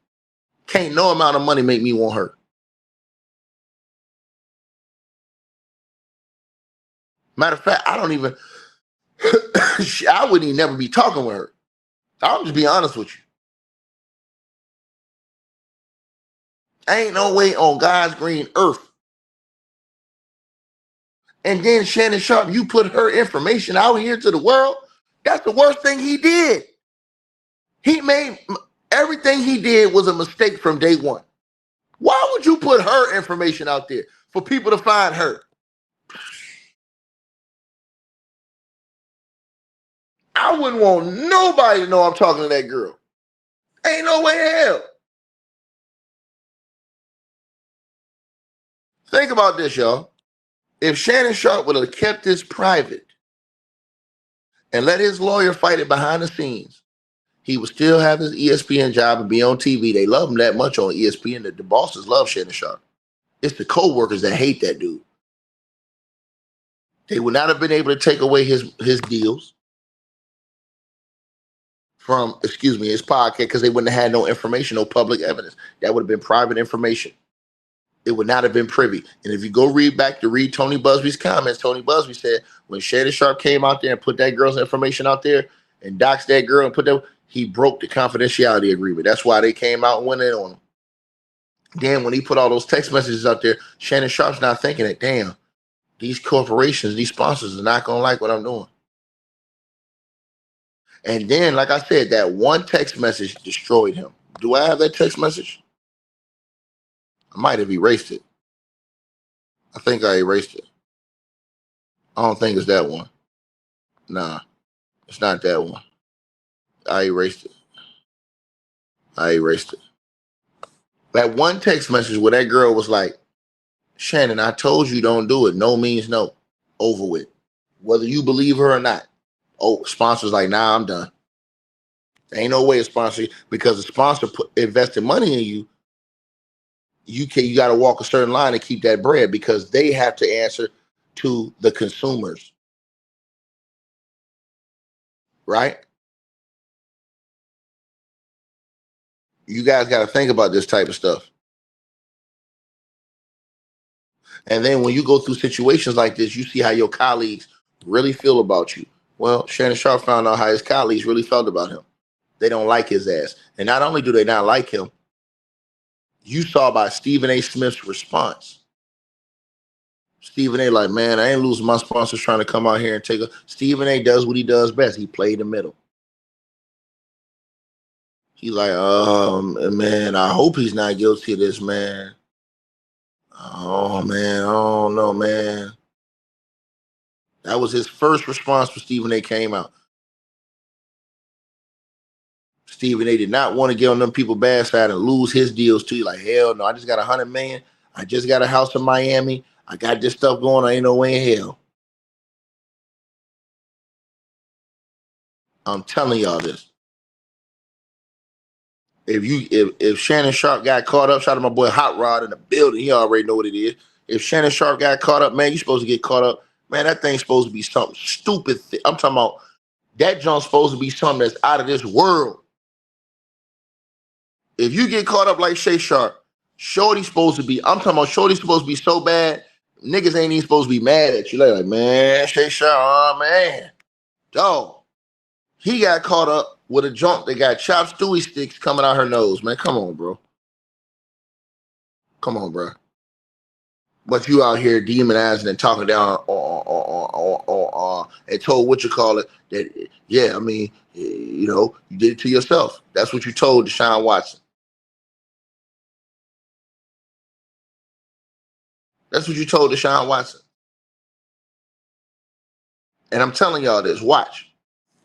Can't no amount of money make me want her. Matter of fact, I don't even I wouldn't even never be talking with her. I'll just be honest with you. Ain't no way on God's green earth. And then Shannon Sharpe, you put her information out here to the world. That's the worst thing he did. He made everything he did was a mistake from day one. Why would you put her information out there for people to find her? I wouldn't want nobody to know I'm talking to that girl. Ain't no way in hell. Think about this, y'all. If Shannon Sharpe would have kept this private and let his lawyer fight it behind the scenes, he would still have his ESPN job and be on TV. They love him that much on ESPN that the bosses love Shannon Sharpe. It's the co-workers that hate that dude. They would not have been able to take away his deals from, his podcast, because they wouldn't have had no information, no public evidence. That would have been private information. It would not have been privy. And if you go read Tony Busby's comments, Tony Busby said when Shannon Sharpe came out there and put that girl's information out there and doxed that girl and he broke the confidentiality agreement. That's why they came out and went in on him. Then when he put all those text messages out there, Shannon Sharpe's not thinking that, damn, these corporations, these sponsors are not going to like what I'm doing. And then, like I said, that one text message destroyed him. Do I have that text message? I might have erased it. I think I erased it. I don't think it's that one. Nah, it's not that one. I erased it. That one text message where that girl was like, Shannon, I told you don't do it. No means no. Over with. Whether you believe her or not. Oh, sponsor's like, nah, I'm done. There ain't no way a sponsor, because the sponsor invested money in you. You got to walk a certain line to keep that bread, because they have to answer to the consumers. Right? You guys got to think about this type of stuff. And then when you go through situations like this, you see how your colleagues really feel about you. Well, Shannon Sharpe found out how his colleagues really felt about him. They don't like his ass. And not only do they not like him, you saw by Stephen A. Smith's response. Stephen A. like, man, I ain't losing my sponsors trying to come out here and take a... Stephen A. does what he does best. He played the middle. He's like, man, I hope he's not guilty of this, man. Oh, man, I don't know, man. That was his first response when Stephen A. came out. Stephen A. did not want to get on them people bad side and lose his deals too. Like, hell no, I just got $100 million. I just got a house in Miami. I got this stuff going on. Ain't no way in hell. I'm telling y'all this. If Shannon Sharpe got caught up, shout out to my boy Hot Rod in the building. He already know what it is. If Shannon Sharpe got caught up, man, you supposed to get caught up. Man, that thing's supposed to be something stupid. I'm talking about that junk's supposed to be something that's out of this world. If you get caught up like Shay Sharpe, Shorty's supposed to be, I'm talking about Shorty's supposed to be so bad, niggas ain't even supposed to be mad at you. Like, man, Shay Sharpe, oh man. Dog. He got caught up with a junk that got chopped Stewie sticks coming out her nose, man. Come on, bro. Come on, bro. But you out here demonizing and talking down and told that, yeah, I mean, you know, you did it to yourself. That's what you told Deshaun Watson. That's what you told Deshaun Watson. And I'm telling y'all this, watch.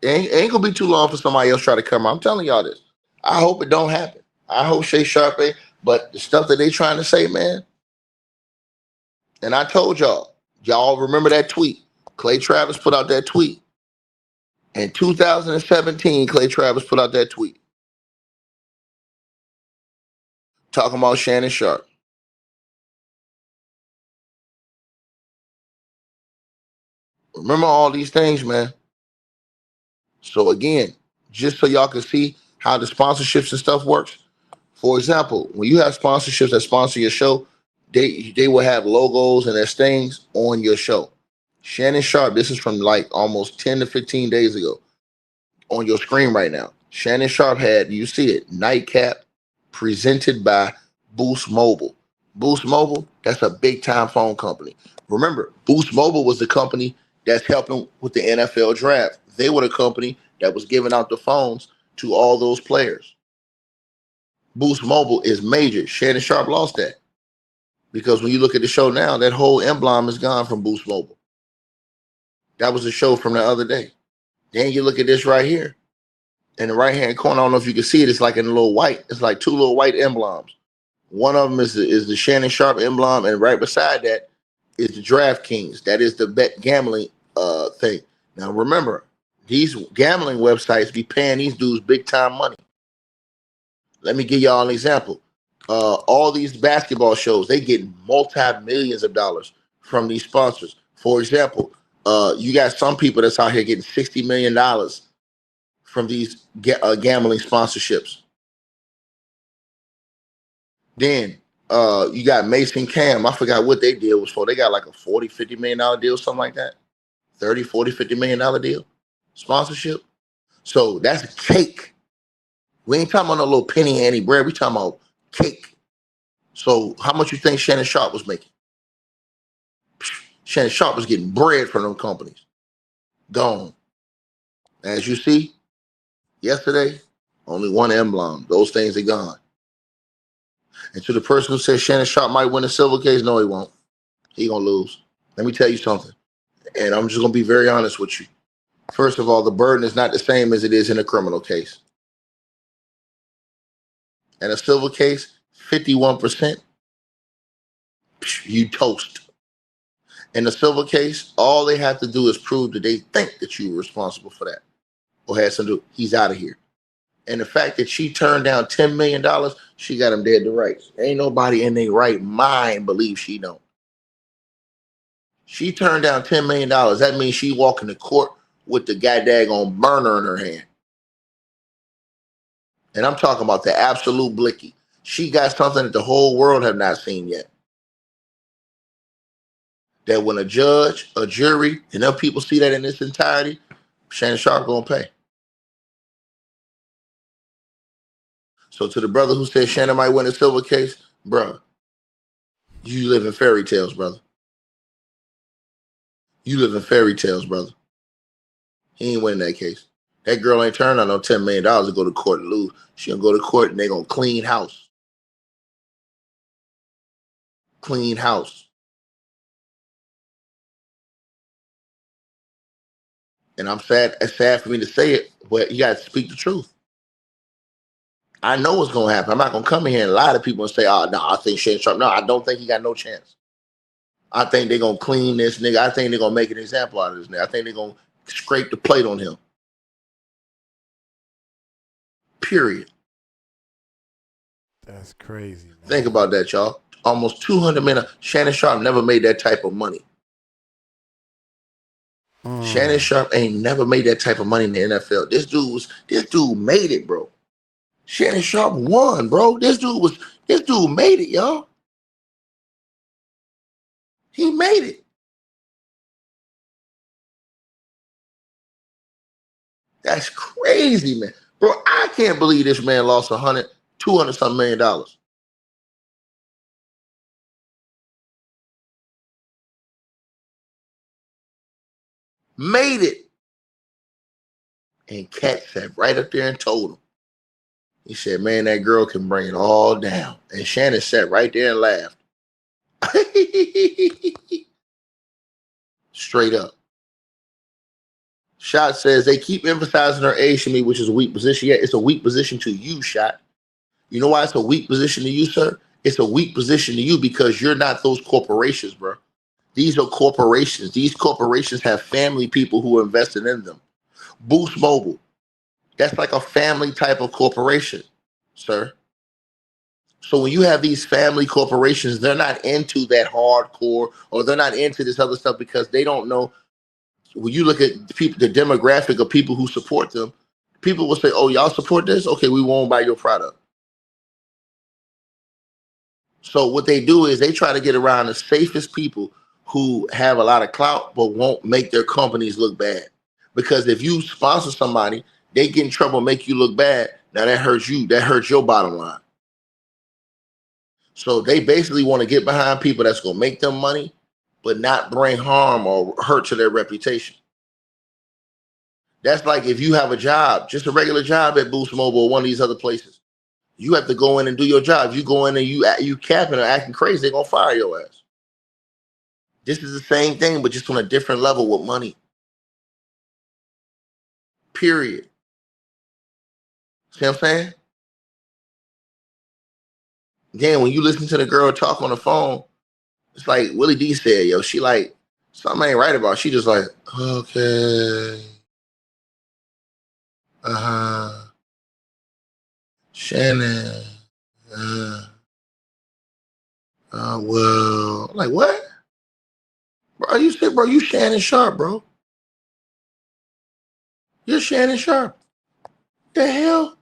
It ain't gonna be too long for somebody else try to come out. I'm telling y'all this. I hope it don't happen. I hope Shay Sharpe, but the stuff that they trying to say, man. And I told y'all remember that tweet. Clay Travis put out that tweet. In 2017, Clay Travis put out that tweet. Talking about Shannon Sharpe. Remember all these things, man. So again, just so y'all can see how the sponsorships and stuff works. For example, when you have sponsorships that sponsor your show, they will have logos and there's things on your show. Shannon Sharpe, this is from like almost 10 to 15 days ago on your screen right now. Shannon Sharpe had, you see it, nightcap presented by Boost Mobile. Boost Mobile, that's a big time phone company. Remember, Boost Mobile was the company that's helping with the NFL draft. They were the company that was giving out the phones to all those players. Boost Mobile is major. Shannon Sharpe lost that because when you look at the show now, that whole emblem is gone from Boost Mobile. That was the show from the other day. Then you look at this right here. In the right hand corner, I don't know if you can see it. It's like in a little white. It's like two little white emblems. One of them is the Shannon Sharpe emblem, and right beside that is the DraftKings. That is the bet gambling thing. Now remember, these gambling websites be paying these dudes big time money. Let me give y'all an example. All these basketball shows, they get multi-millions of dollars from these sponsors. For example, you got some people that's out here getting $60 million from these gambling sponsorships. Then you got Mason Cam. I forgot what they deal was for. They got like a $40, $50 million deal, something like that. 30, 40, $50 million deal. Sponsorship. So that's cake. We ain't talking about no little penny ante bread. We talking about cake. So how much you think Shannon Sharpe was making? Shannon Sharpe was getting bread from them companies. Gone. As you see, yesterday, only one emblem. Those things are gone. And to the person who says Shannon Sharpe might win a civil case, no, he won't. He gonna lose. Let me tell you something. And I'm just gonna be very honest with you. First of all, the burden is not the same as it is in a criminal case. In a civil case, 51%, you toast. In a civil case, all they have to do is prove that they think that you were responsible for that or had something to do. He's out of here. And the fact that she turned down $10 million, she got him dead to rights. Ain't nobody in their right mind believes she don't. She turned down $10 million. That means she walking to court with the daggone burner in her hand. And I'm talking about the absolute blicky. She got something that the whole world have not seen yet. That when a judge, a jury, and other people see that in its entirety, Shannon Sharpe gonna pay. So to the brother who said Shannon might win a civil case, bro, you live in fairy tales, brother. You live in fairy tales, brother. He ain't winning that case. That girl ain't turning on no $10 million to go to court and lose. She gonna go to court and they gonna clean house. Clean house. And I'm sad. It's sad for me to say it, but you gotta speak the truth. I know what's gonna happen. I'm not gonna come in here and lie to people and say, "Oh no, I think Shannon Sharpe." No, I don't think he got no chance. I think they're gonna clean this nigga. I think they're gonna make an example out of this nigga. I think they're gonna scrape the plate on him. Period. That's crazy, man. Think about that, y'all. Almost 200 million. Shannon Sharpe never made that type of money. Shannon Sharpe ain't never made that type of money in the NFL. This dude made it, bro. Shannon Sharpe won, bro. This dude made it, y'all. He made it. That's crazy, man. Bro, I can't believe this man lost 200 something million. Made it. And Cat sat right up there and told him. He said, man, that girl can bring it all down. And Shannon sat right there and laughed. Straight up. Shot says they keep emphasizing her age to me, which is a weak position. Yeah, it's a weak position to you, Shot. You know why it's a weak position to you, sir? It's a weak position to you because you're not those corporations, bro. These are corporations. These corporations have family people who are invested in them. Boost Mobile. That's like a family type of corporation, sir. So when you have these family corporations, they're not into that hardcore or they're not into this other stuff because they don't know. When you look at people, the demographic of people who support them, people will say, oh, y'all support this? Okay, we won't buy your product. So what they do is they try to get around the safest people who have a lot of clout but won't make their companies look bad. Because if you sponsor somebody, they get in trouble and make you look bad. Now that hurts you. That hurts your bottom line. So they basically want to get behind people that's going to make them money, but not bring harm or hurt to their reputation. That's like if you have a job, just a regular job at Boost Mobile or one of these other places. You have to go in and do your job. You go in and you capping or acting crazy, they're going to fire your ass. This is the same thing, but just on a different level with money. Period. See what I'm saying? Then when you listen to the girl talk on the phone, it's like Willie D said, yo, she like, something ain't right about her. She just like, okay. Shannon. Well, I'm like, what? Bro, you Shannon Sharpe, bro. You're Shannon Sharpe. The hell?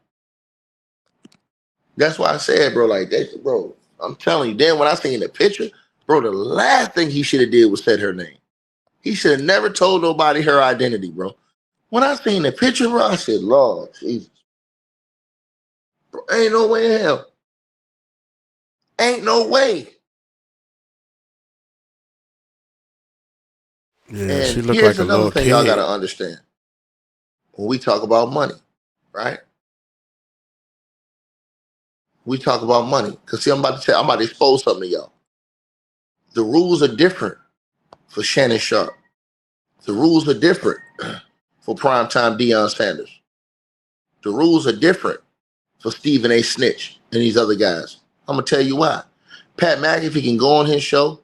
That's why I said, bro, like that, bro. I'm telling you, then when I seen the picture, bro, the last thing he should have did was said her name. He should have never told nobody her identity, bro. When I seen the picture, bro, I said, Lord, Jesus. Bro, ain't no way in hell. Ain't no way. Yeah, and she looked here's like a another little thing kid. y'all got to understand. When we talk about money, right? We talk about money. Because see, I'm about to expose something to y'all. The rules are different for Shannon Sharpe. The rules are different for primetime Deion Sanders. The rules are different for Stephen A. Snitch and these other guys. I'm going to tell you why. Pat McAfee can go on his show,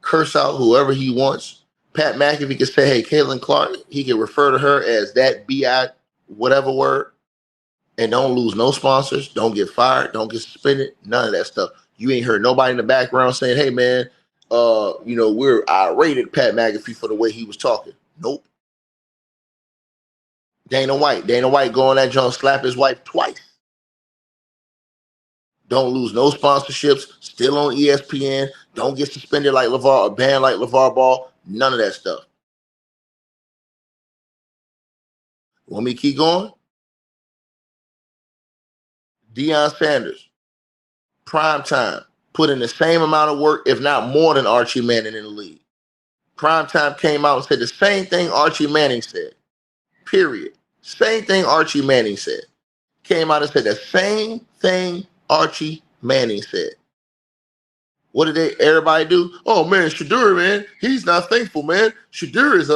curse out whoever he wants. Pat McAfee can say, hey, Caitlin Clark, he can refer to her as that B.I. whatever word, and don't lose no sponsors, don't get fired, don't get suspended, none of that stuff. You ain't heard nobody in the background saying, hey, man, we're irate at Pat McAfee for the way he was talking. Nope. Dana White go on that joint, slap his wife twice. Don't lose no sponsorships, still on ESPN, don't get suspended like LeVar or banned like LeVar Ball, none of that stuff. Want me to keep going? Deion Sanders, primetime, put in the same amount of work, if not more than Archie Manning in the league. Primetime came out and said the same thing Archie Manning said. Period. Same thing Archie Manning said. Came out and said the same thing Archie Manning said. What did everybody do? Oh man, Shadur, man, he's not thankful, man. Shadur is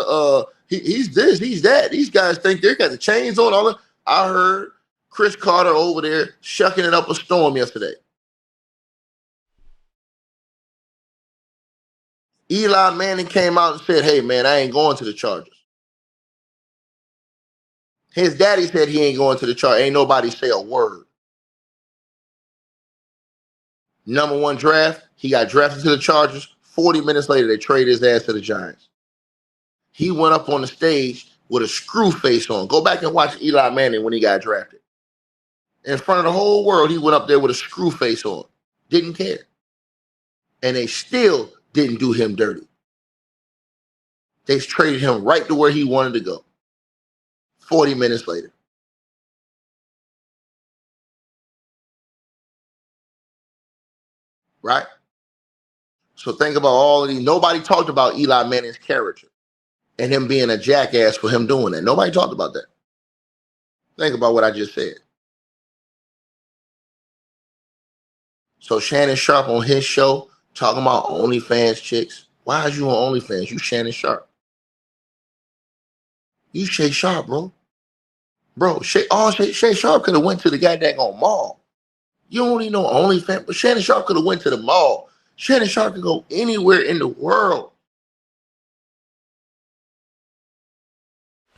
he's this, he's that. These guys think they got the chains on. All that. I heard Chris Carter over there shucking it up a storm yesterday. Eli Manning came out and said, hey man, I ain't going to the Chargers. His daddy said he ain't going to the Chargers. Ain't nobody say a word. Number 1 draft, he got drafted to the Chargers. 40 minutes later, they traded his ass to the Giants. He went up on the stage with a screw face on. Go back and watch Eli Manning when he got drafted. In front of the whole world, he went up there with a screw face on. Didn't care. And they still didn't do him dirty. They traded him right to where he wanted to go. 40 minutes later. Right? So think about all of these. Nobody talked about Eli Manning's character and him being a jackass for him doing that. Nobody talked about that. Think about what I just said. So Shannon Sharpe on his show talking about OnlyFans chicks. Why is you on OnlyFans? You Shannon Sharpe. You Shay Sharpe, bro. Bro, Shay Sharpe could have went to the goddamn mall. You don't even know OnlyFans, but Shannon Sharpe could have went to the mall. Shannon Sharpe could go anywhere in the world.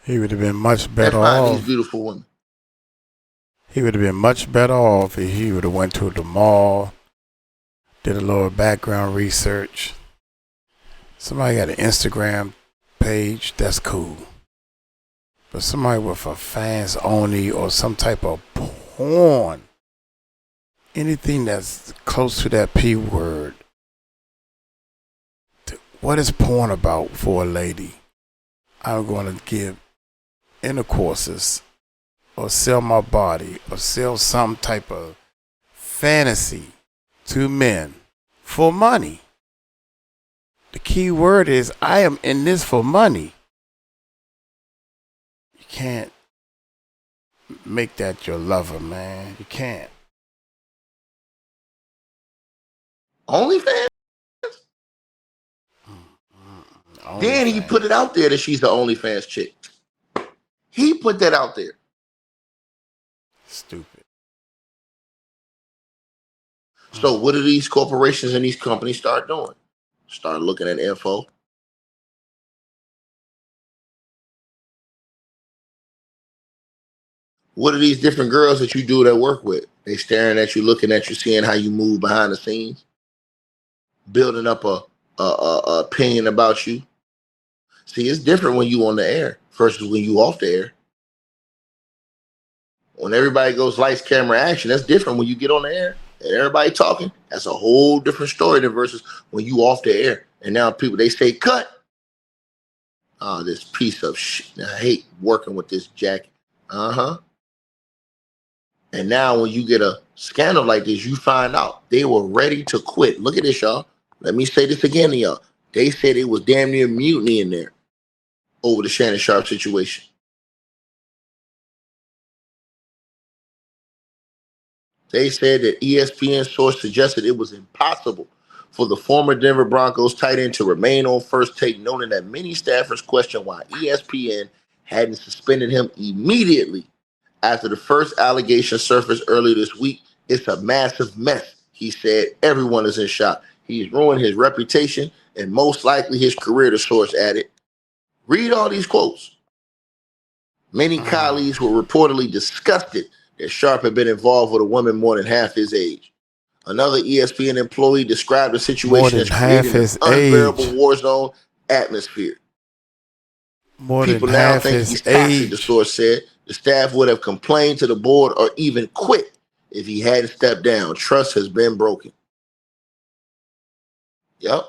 He would have been much better That's off. These beautiful women. He would have been much better off if he would have went to the mall, did a little background research. Somebody got an Instagram page, that's cool. But somebody with a fans only or some type of porn, anything that's close to that P word. What is porn about for a lady? I'm going to give intercourses or sell my body or sell some type of fantasy to men for money. The key word is, I am in this for money. You can't make that your lover, man. You can't. OnlyFans? Then he put it out there that she's the OnlyFans chick. He put that out there. Stupid. So what do these corporations and these companies start doing? Start looking at info. What are these different girls that you do that work with? They staring at you, looking at you, seeing how you move behind the scenes, building up a opinion about you. See, it's different when you on the air versus when you off the air. When everybody goes lights, camera, action, that's different when you get on the air and everybody talking. That's a whole different story than versus when you off the air. And now people, they say, cut. Oh, this piece of shit. I hate working with this jacket. Uh-huh. And now when you get a scandal like this, you find out they were ready to quit. Look at this, y'all. Let me say this again to y'all. They said it was damn near mutiny in there over the Shannon Sharpe situation. They said that ESPN source suggested it was impossible for the former Denver Broncos tight end to remain on First Take, noting that many staffers questioned why ESPN hadn't suspended him immediately after the first allegation surfaced earlier this week. It's a massive mess, he said. Everyone is in shock. He's ruined his reputation and most likely his career, the source added. Read all these quotes. Many colleagues were reportedly disgusted that Sharpe had been involved with a woman more than half his age. Another ESPN employee described the situation as creating an unbearable war zone atmosphere. People now think he's toxic, the source said. The staff would have complained to the board or even quit if he hadn't stepped down. Trust has been broken. Yep.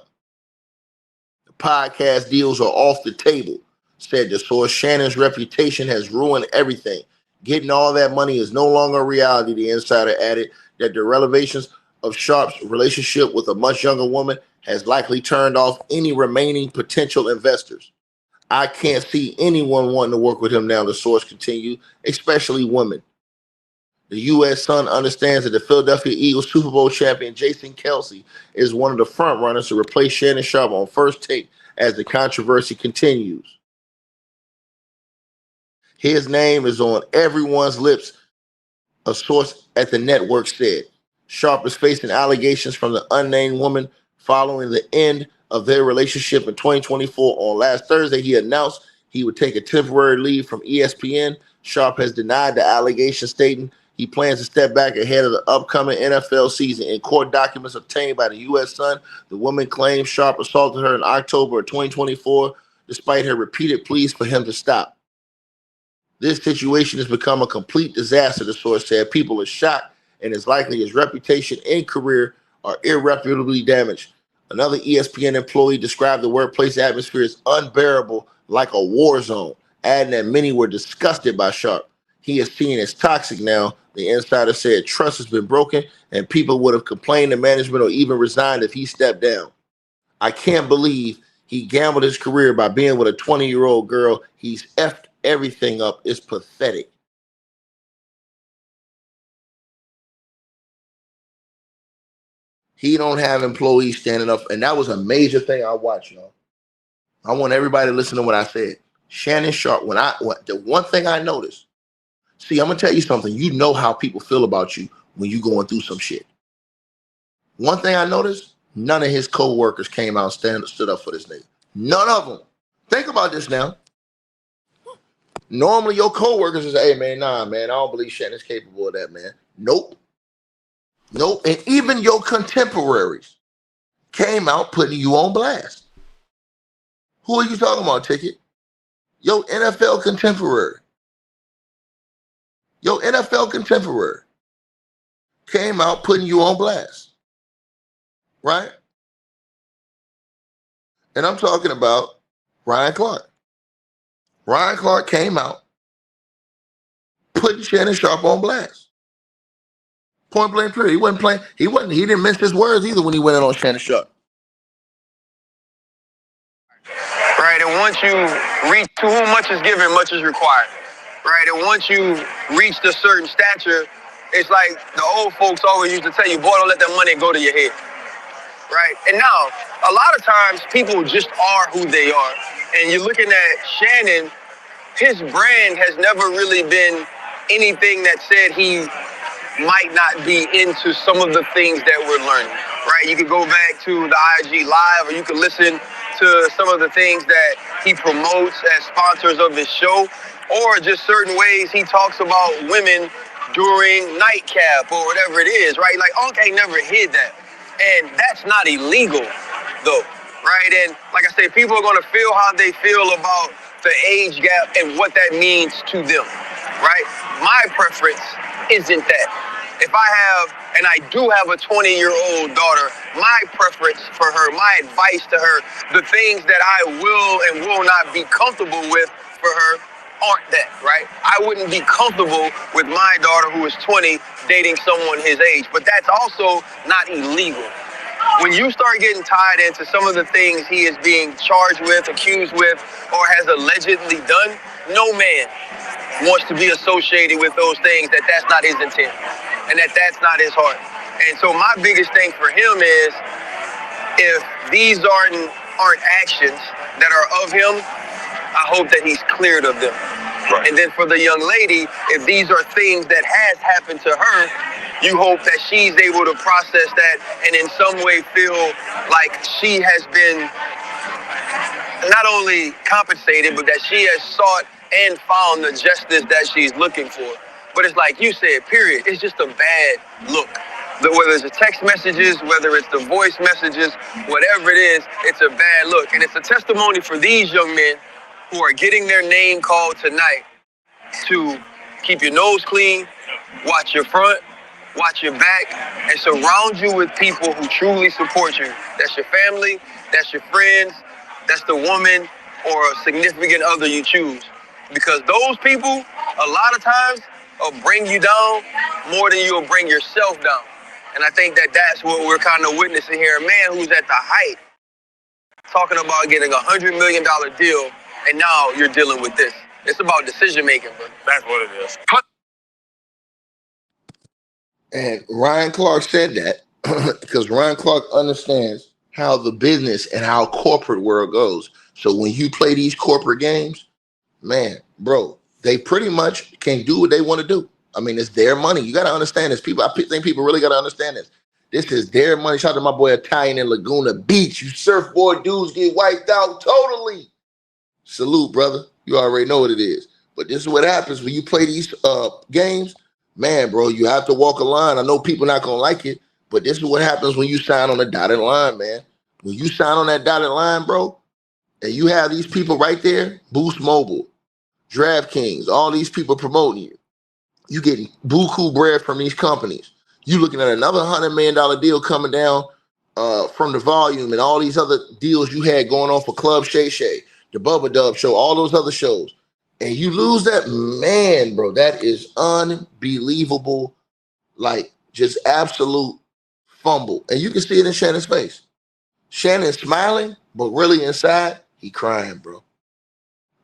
The podcast deals are off the table, said the source. Shannon's reputation has ruined everything. Getting all that money is no longer a reality, the insider added. That the revelations of Sharpe's relationship with a much younger woman has likely turned off any remaining potential investors. I can't see anyone wanting to work with him now, the source continued, especially women. The U.S. Sun understands that the Philadelphia Eagles Super Bowl champion Jason Kelce is one of the front runners to replace Shannon Sharpe on First Take as the controversy continues. His name is on everyone's lips, a source at the network said. Sharpe is facing allegations from the unnamed woman following the end of their relationship in 2024. On last Thursday, he announced he would take a temporary leave from ESPN. Sharpe has denied the allegation, stating he plans to step back ahead of the upcoming NFL season. In court documents obtained by the U.S. Sun, the woman claims Sharpe assaulted her in October of 2024, despite her repeated pleas for him to stop. This situation has become a complete disaster, the source said. People are shocked, and it's likely his reputation and career are irreparably damaged. Another ESPN employee described the workplace atmosphere as unbearable, like a war zone, adding that many were disgusted by Sharpe. He is seen as toxic now, the insider said. Trust has been broken, and people would have complained to management or even resigned if he stepped down. I can't believe he gambled his career by being with a 20-year-old girl. He's effed everything up. It's pathetic. He don't have employees standing up, and that was a major thing I watched, y'all. I want everybody to listen to what I said. Shannon Sharpe, the one thing I noticed, see, I'm gonna tell you something. You know how people feel about you when you going through some shit. One thing I noticed, none of his co-workers came out and stood up for this nigga. None of them. Think about this now. Normally your co-workers is, hey man, nah, man, I don't believe Shannon's capable of that, man. Nope. And even your contemporaries came out putting you on blast. Who are you talking about, Ticket? Your NFL contemporary. Your NFL contemporary came out putting you on blast. Right? And I'm talking about Ryan Clark. Ryan Clark came out putting Shannon Sharpe on blast. Point blank period. He wasn't playing. He didn't mince his words either when he went in on Shannon Sharpe. Right, and once you reach to whom much is given, much is required. Right, and once you reached a certain stature, it's like the old folks always used to tell you, boy, don't let that money go to your head. Right, and now, a lot of times, people just are who they are. And you're looking at Shannon, his brand has never really been anything that said he might not be into some of the things that we're learning, right? You could go back to the IG Live, or you could listen to some of the things that he promotes as sponsors of his show, or just certain ways he talks about women during nightcap or whatever it is, right? Like, Unc ain't never hid that. And that's not illegal, though, right? And like I said, people are going to feel how they feel about the age gap and what that means to them, right? My preference isn't that. If I have, and I do have a 20-year-old daughter, my preference for her, my advice to her, the things that I will and will not be comfortable with for her aren't that, right? I wouldn't be comfortable with my daughter who is 20 dating someone his age, but that's also not illegal. When you start getting tied into some of the things he is being charged with, accused with, or has allegedly done, no man wants to be associated with those things that's not his intent and that's not his heart. And so my biggest thing for him is, if these aren't actions that are of him, I hope that he's cleared of them. Right. And then for the young lady, if these are things that has happened to her, you hope that she's able to process that and in some way feel like she has been not only compensated, but that she has sought and found the justice that she's looking for. But it's like you said, period. It's just a bad look. Whether it's the text messages, whether it's the voice messages, whatever it is, it's a bad look. And it's a testimony for these young men who are getting their name called tonight to keep your nose clean, watch your front, watch your back, and surround you with people who truly support you. That's your family, that's your friends, that's the woman or significant other you choose. Because those people, a lot of times, will bring you down more than you'll bring yourself down. And I think that's what we're kind of witnessing here. A man who's at the height, talking about getting $100 million deal, and now you're dealing with this. It's about decision making, bro. That's what it is. And Ryan Clark said that because Ryan Clark understands how the business and how corporate world goes. So when you play these corporate games, man, bro, they pretty much can do what they want to do. I mean, it's their money. You got to understand this. I think people really got to understand this. This is their money. Shout out to my boy Italian in Laguna Beach. You surfboard dudes get wiped out totally. Salute, brother. You already know what it is. But this is what happens when you play these games. Man, bro, you have to walk a line. I know people not going to like it, but this is what happens when you sign on the dotted line, man. When you sign on that dotted line, bro, and you have these people right there, Boost Mobile, DraftKings, all these people promoting you. You getting buku bread from these companies. You looking at another $100 million deal coming down from the volume and all these other deals you had going on for Club Shay Shay, the Bubba Dub show, all those other shows. And you lose that, man, bro, that is unbelievable. Like, just absolute fumble. And you can see it in Shannon's face. Shannon's smiling, but really inside, he crying, bro.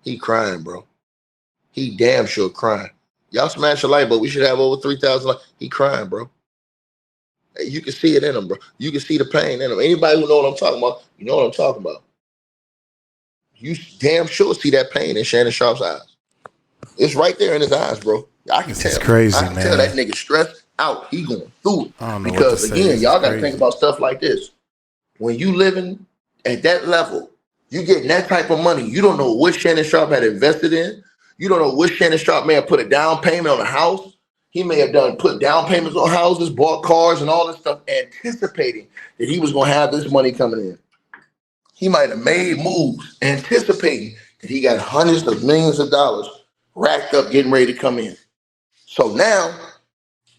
He crying, bro. He damn sure crying. Y'all smash a light, but we should have over 3,000 likes. He crying, bro. You can see it in him, bro. You can see the pain in him. Anybody who know what I'm talking about, you know what I'm talking about. You damn sure see that pain in Shannon Sharpe's eyes. It's right there in his eyes, bro. I can tell. It's crazy, I can tell that nigga stressed out. He going through it. I don't know because what to again, say. y'all got to think about stuff like this. When you living at that level, you getting that type of money. You don't know what Shannon Sharpe had invested in. You don't know what Shannon Sharpe may have put a down payment on a house. He may have put down payments on houses, bought cars, and all this stuff, anticipating that he was going to have this money coming in. He might have made moves anticipating that he got hundreds of millions of dollars racked up getting ready to come in. So now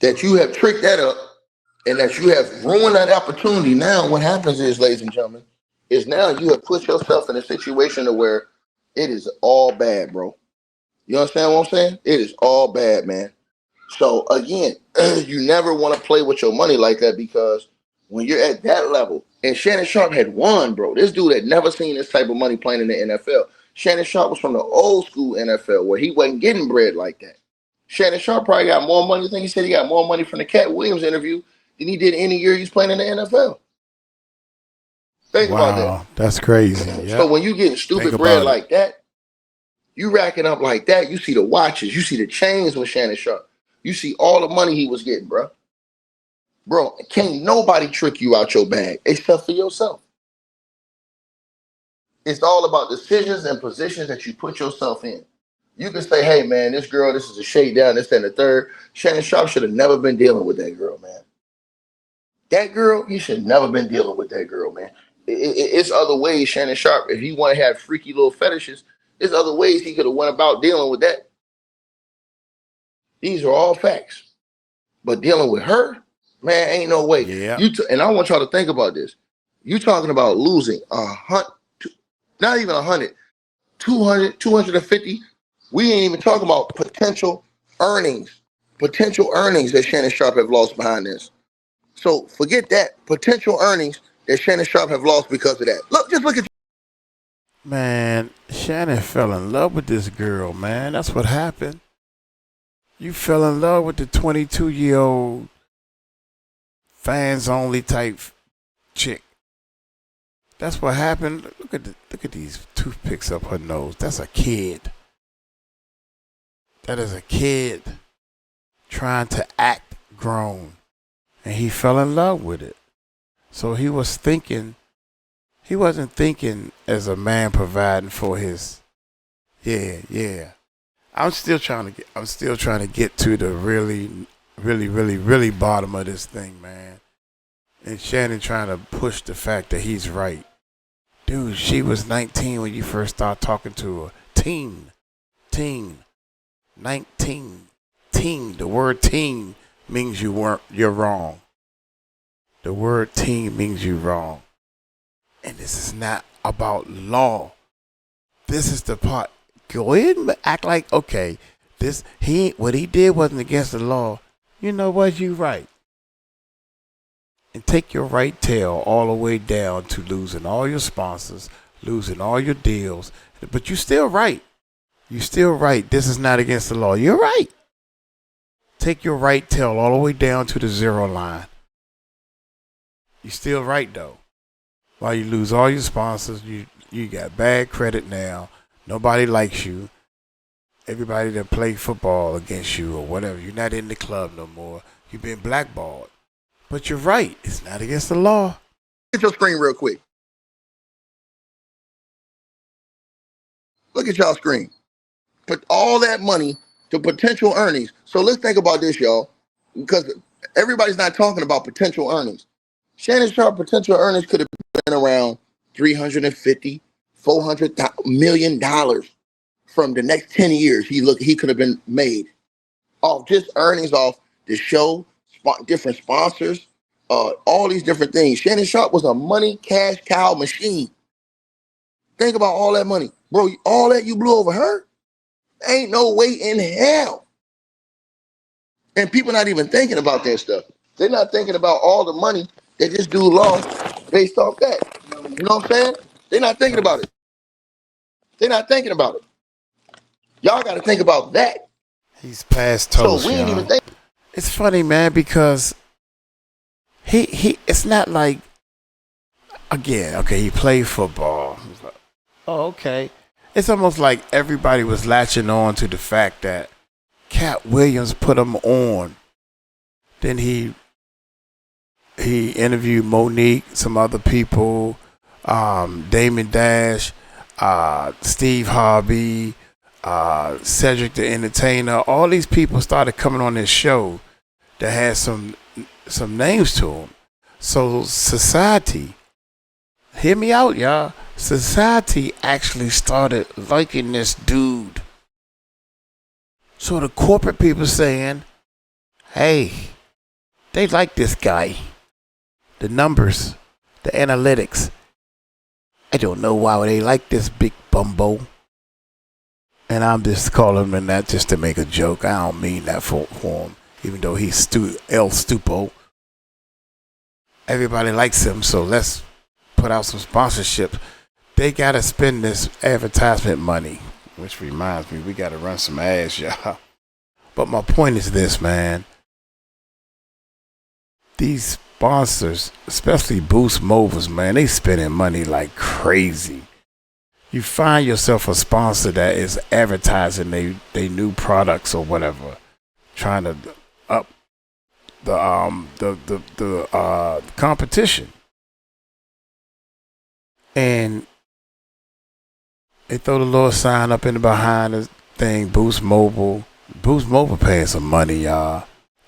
that you have tricked that up and that you have ruined that opportunity, now what happens is, ladies and gentlemen, is now you have put yourself in a situation to where it is all bad, bro. You understand what I'm saying? It is all bad, man. So again, you never want to play with your money like that, because when you're at that level, and Shannon Sharpe had won, bro. This dude had never seen this type of money playing in the NFL. Shannon Sharpe was from the old school NFL where he wasn't getting bread like that. Shannon Sharpe probably got more money. I think he said he got more money from the Cat Williams interview than he did any year he's playing in the NFL. Think about that. Wow, that's crazy. So Yep. when you getting stupid Think bread about it. like that, you racking up like that, you see the watches, you see the chains with Shannon Sharpe. You see all the money he was getting, bro. Bro, can't nobody trick you out your bag except for yourself. It's all about decisions and positions that you put yourself in. You can say, hey, man, this girl, this is a shade down, this, and the third. Shannon Sharpe should have never been dealing with that girl, man. That girl, he should never been dealing with that girl, man. It's other ways Shannon Sharpe, if he want to have freaky little fetishes, there's other ways he could have went about dealing with that. These are all facts. But dealing with her, man, ain't no way. Yeah. And I want y'all to think about this. You talking about losing not even 100, 200, 250. We ain't even talking about potential earnings that Shannon Sharpe have lost behind this. So forget that. Potential earnings that Shannon Sharpe have lost because of that. Just look at. Man, Shannon fell in love with this girl, man. That's what happened. You fell in love with the 22-year-old fans only type chick. That's what happened. Look at these toothpicks up her nose. That's a kid. That is a kid trying to act grown. And he fell in love with it. So he wasn't thinking as a man providing for his, yeah. I'm still trying to get to the really bottom of this thing, man. And Shannon trying to push the fact that he's right. Dude, she was 19 when you first started talking to her. Teen. 19. Teen. The word teen means you're wrong. The word teen means you're wrong. And this is not about law. This is the part. Go ahead and act like, okay, what he did wasn't against the law. You know what? You're right. And take your right tail all the way down to losing all your sponsors, losing all your deals. But you're still right. You're still right. This is not against the law. You're right. Take your right tail all the way down to the 0 line. You're still right, though. While you lose all your sponsors, you got bad credit now. Nobody likes you. Everybody that play football against you or whatever, you're not in the club no more. You've been blackballed. But you're right. It's not against the law. Look at your screen real quick. Look at y'all screen. Put all that money to potential earnings. So let's think about this, y'all, because everybody's not talking about potential earnings. Shannon Sharpe potential earnings could have been around $350, $400 million from the next 10 years. He could have been made off just earnings off the show, different sponsors, all these different things. Shannon Sharpe was a money cash cow machine. Think about all that money, bro. All that you blew over her, ain't no way in hell. And people not even thinking about that stuff. They're not thinking about all the money that this dude lost based off that. You know what I'm saying? They're not thinking about it. They're not thinking about it. Y'all got to think about that. He's past toast, so we ain't y'all. even think. It's funny, man, because he it's not like, again, okay, he played football. Like, oh, okay. It's almost like everybody was latching on to the fact that Cat Williams put him on. Then he interviewed Monique, some other people, Damon Dash, Steve Harvey, Cedric the Entertainer. All these people started coming on this show that had some names to them. So society, hear me out, y'all. Society actually started liking this dude. So the corporate people saying, hey, they like this guy. The numbers, the analytics. I don't know why they like this big bumbo. And I'm just calling him that just to make a joke. I don't mean that for him. even though he's El Stupo. Everybody likes him, so let's put out some sponsorship. They gotta spend this advertisement money, which reminds me, we gotta run some ads, y'all. But my point is this, man. These sponsors, especially Boost Mobiles, man, they spending money like crazy. You find yourself a sponsor that is advertising they new products or whatever, trying to up the competition, and they throw the little sign up in the behind the thing, Boost Mobile. Boost Mobile paying some money, y'all.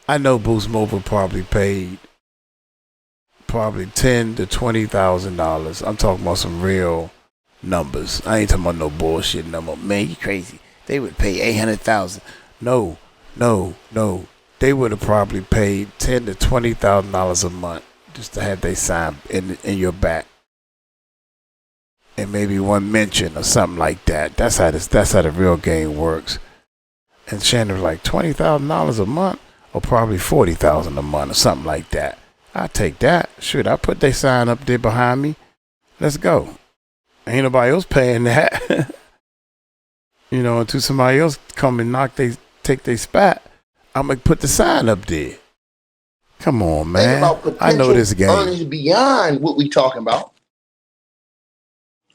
I know Boost Mobile probably paid $10,000 to $20,000. I'm talking about some real numbers. I ain't talking about no bullshit number. Man, you crazy. They would pay $800,000. No. They would have probably paid $10,000 to $20,000 a month just to have they sign in your back, and maybe one mention or something like that. That's how the real game works. And Shannon was like, $20,000 a month, or probably $40,000 a month, or something like that. I take that. Shoot, I put they sign up there behind me. Let's go. Ain't nobody else paying that. Until somebody else come and take their spot, I'm going to put the sign up there. Come on, man. I know this game. Earnings beyond what we talking about.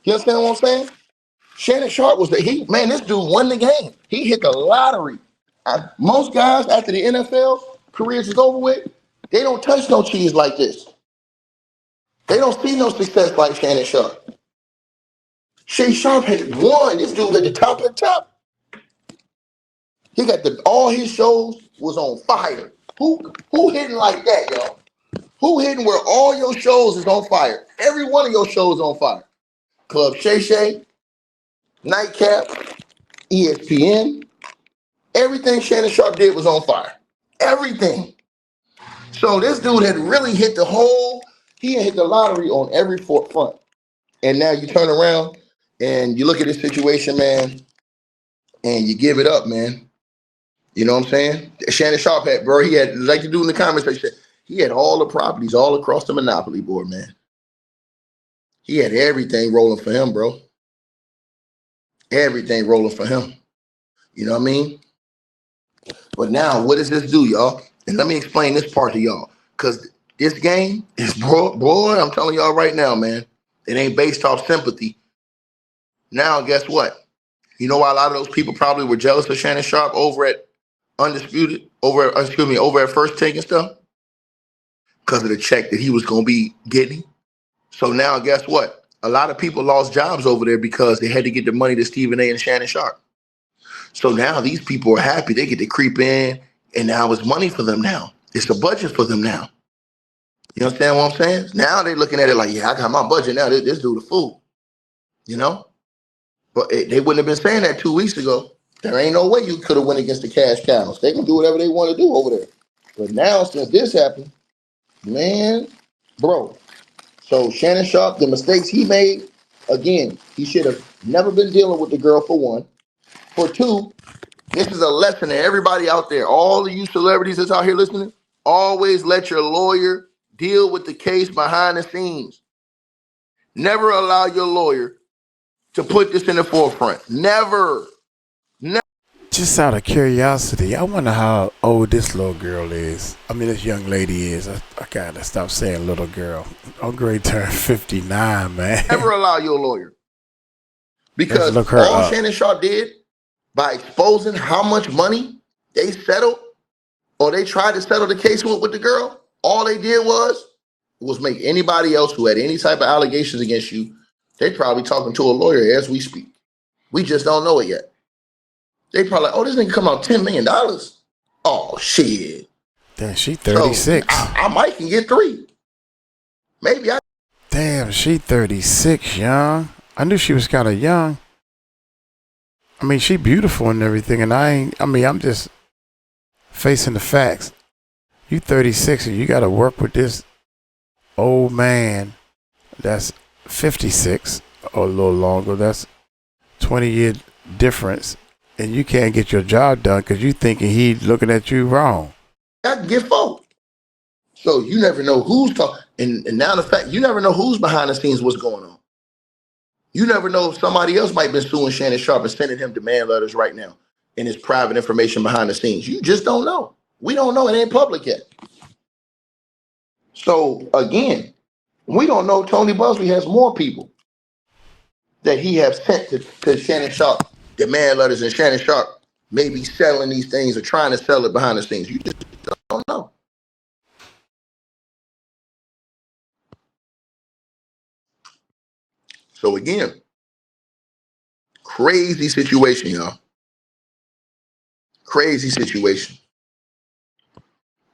You understand what I'm saying? Shannon Sharpe was this dude won the game. He hit the lottery. Most guys, after the NFL careers is over with, they don't touch no cheese like this. They don't see no success like Shannon Sharpe. Shay Sharpe had won. This dude at the top of the top. He got all his shows was on fire. Who hitting like that, y'all? Who hitting where all your shows is on fire? Every one of your shows on fire. Club Shay Shay, Nightcap, ESPN. Everything Shannon Sharpe did was on fire. Everything. So this dude had really hit he had hit the lottery on every front. And now you turn around and you look at this situation, man, and you give it up, man. You know what I'm saying? Shannon Sharpe he had, like you do in the comments, he had all the properties all across the Monopoly board, man. He had everything rolling for him, bro. Everything rolling for him. You know what I mean? But now, what does this do, y'all? And let me explain this part to y'all. Because this game is, boy, I'm telling y'all right now, man, it ain't based off sympathy. Now, guess what? You know why a lot of those people probably were jealous of Shannon Sharpe over at Undisputed, over at First Take and stuff? Because of the check that he was going to be getting. So now, guess what? A lot of people lost jobs over there because they had to get the money to Stephen A. and Shannon Sharpe. So now these people are happy. They get to creep in, and now it's money for them now. It's a budget for them now. You understand what I'm saying? Now they're looking at it like, yeah, I got my budget now. This dude a fool. You know? But they wouldn't have been saying that 2 weeks ago. There ain't no way you could have went against the cash cows. They can do whatever they want to do over there. But now, since this happened, man, bro. So Shannon Sharpe, the mistakes he made, again, he should have never been dealing with the girl, for one. For two, this is a lesson to everybody out there. All of you celebrities that's out here listening, always let your lawyer deal with the case behind the scenes. Never allow your lawyer to put this in the forefront. Never. Just out of curiosity, I wonder how old this little girl is. I mean, this young lady is. I gotta stop saying little girl. I'm going to turn 59, man. Never allow your lawyer. Because all Shannon Sharpe did, by exposing how much money they settled, or they tried to settle the case with the girl, all they did was make anybody else who had any type of allegations against you, they probably talking to a lawyer as we speak. We just don't know it yet. They probably like, oh, this nigga come out $10 million. Oh, shit. Damn, she 36. So I might can get 3. Maybe I. Damn, she 36, young. I knew she was kind of young. I mean, she beautiful and everything, and I'm just facing the facts. You 36 and you got to work with this old man that's 56 or a little longer. That's 20-year difference. And you can't get your job done because you thinking he looking at you wrong. can get folk. So you never know who's talking. And now the fact, you never know who's behind the scenes, what's going on. You never know if somebody else might be suing Shannon Sharpe and sending him demand letters right now and his private information behind the scenes. You just don't know. We don't know. It ain't public yet. So again, we don't know Tony Busby has more people that he has sent to Shannon Sharpe demand letters, and Shannon Sharpe may be selling these things or trying to sell it behind the scenes. You just don't know. So again, crazy situation, y'all. Crazy situation.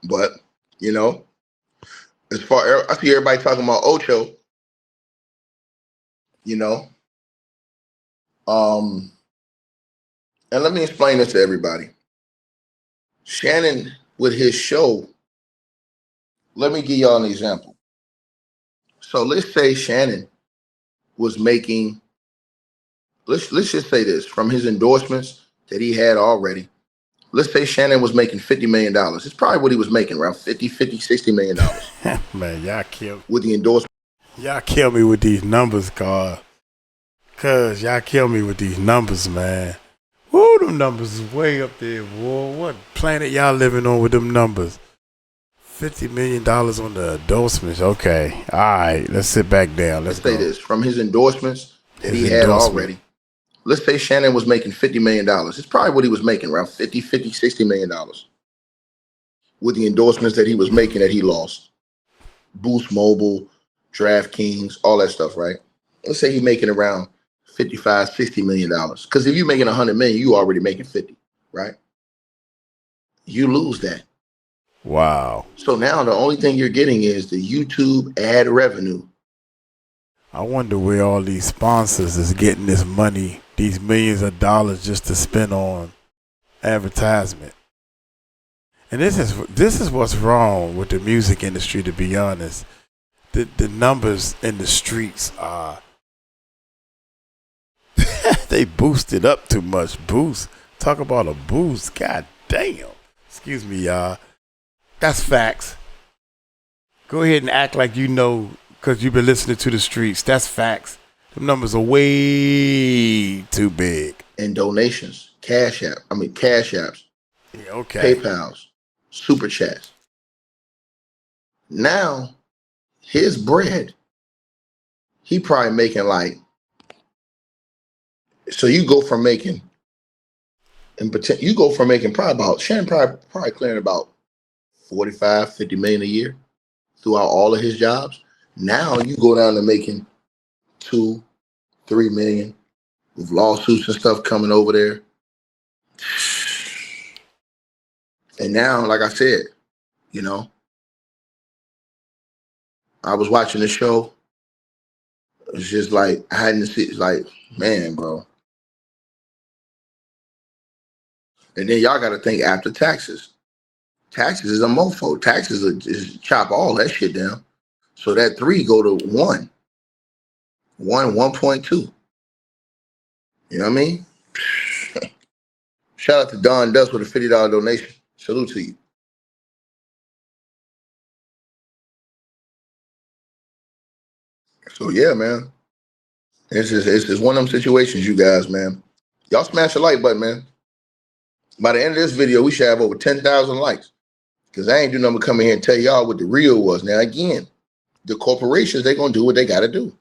But, you know, as far I see everybody talking about Ocho, you know. And let me explain this to everybody. Shannon, with his show, let me give y'all an example. So let's say Shannon was making, let's just say this, from his endorsements that he had already. Let's say Shannon was making $50 million. It's probably what he was making, around $60 million. Man, y'all kill me. With the endorsement. Y'all kill me with these numbers, God. Cuz y'all kill me with these numbers, man. Woo, them numbers is way up there, boy. What planet y'all living on with them numbers? $50 million on the endorsements. Okay. All right. Let's sit back down. Let's say this. From his endorsements that he had already. Let's say Shannon was making $50 million. It's probably what he was making, around $60 million. With the endorsements that he was making that he lost. Boost Mobile, DraftKings, all that stuff, right? Let's say he's making around $55-60 million. Because if you're making $100 million, you already making 50, right? You lose that. Wow. So now the only thing you're getting is the YouTube ad revenue. I wonder where all these sponsors is getting this money, these millions of dollars just to spend on advertisement. And this is what's wrong with the music industry, to be honest. The numbers in the streets are they boosted up too much. Boost. Talk about a boost. God damn. Excuse me, y'all. That's facts. Go ahead and act like you know because you've been listening to the streets. That's facts. The numbers are way too big. And donations. Cash apps. Yeah, okay. PayPals. Super chats. Now, his bread, he probably making like, so you go from making, probably about, Shannon probably clearing about 45-50 million a year throughout all of his jobs. Now you go down to making 2-3 million with lawsuits and stuff coming over there. And now, like I said, you know, I was watching the show. It's just like, I hadn't seen, it's like, man, bro. And then y'all got to think after taxes. Taxes is a mofo. Taxes is chop all that shit down. So that 3 go to 1. 1.2. You know what I mean? Shout out to Don Dust with a $50 donation. Salute to you. So yeah, man. It's just one of them situations, you guys, man. Y'all smash the like button, man. By the end of this video, we should have over 10,000 likes. Because I ain't do nothing but come in here and tell y'all what the real was. Now, again, the corporations, they're going to do what they got to do.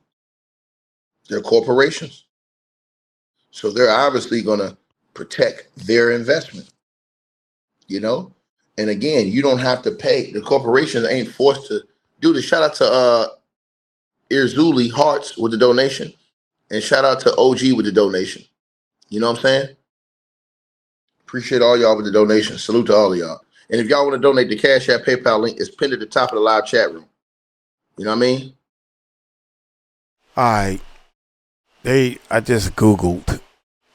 They're corporations. So they're obviously going to protect their investment. You know? And again, you don't have to pay. The corporations ain't forced to do this. Shout out to 𝗟𝗓𝗓𝗡𝗞𝗦 with the donation. And shout out to OG with the donation. You know what I'm saying? Appreciate all y'all with the donation. Salute to all of y'all. And if y'all want to donate, the Cash App PayPal link is pinned at the top of the live chat room. You know what I mean? All right. I just Googled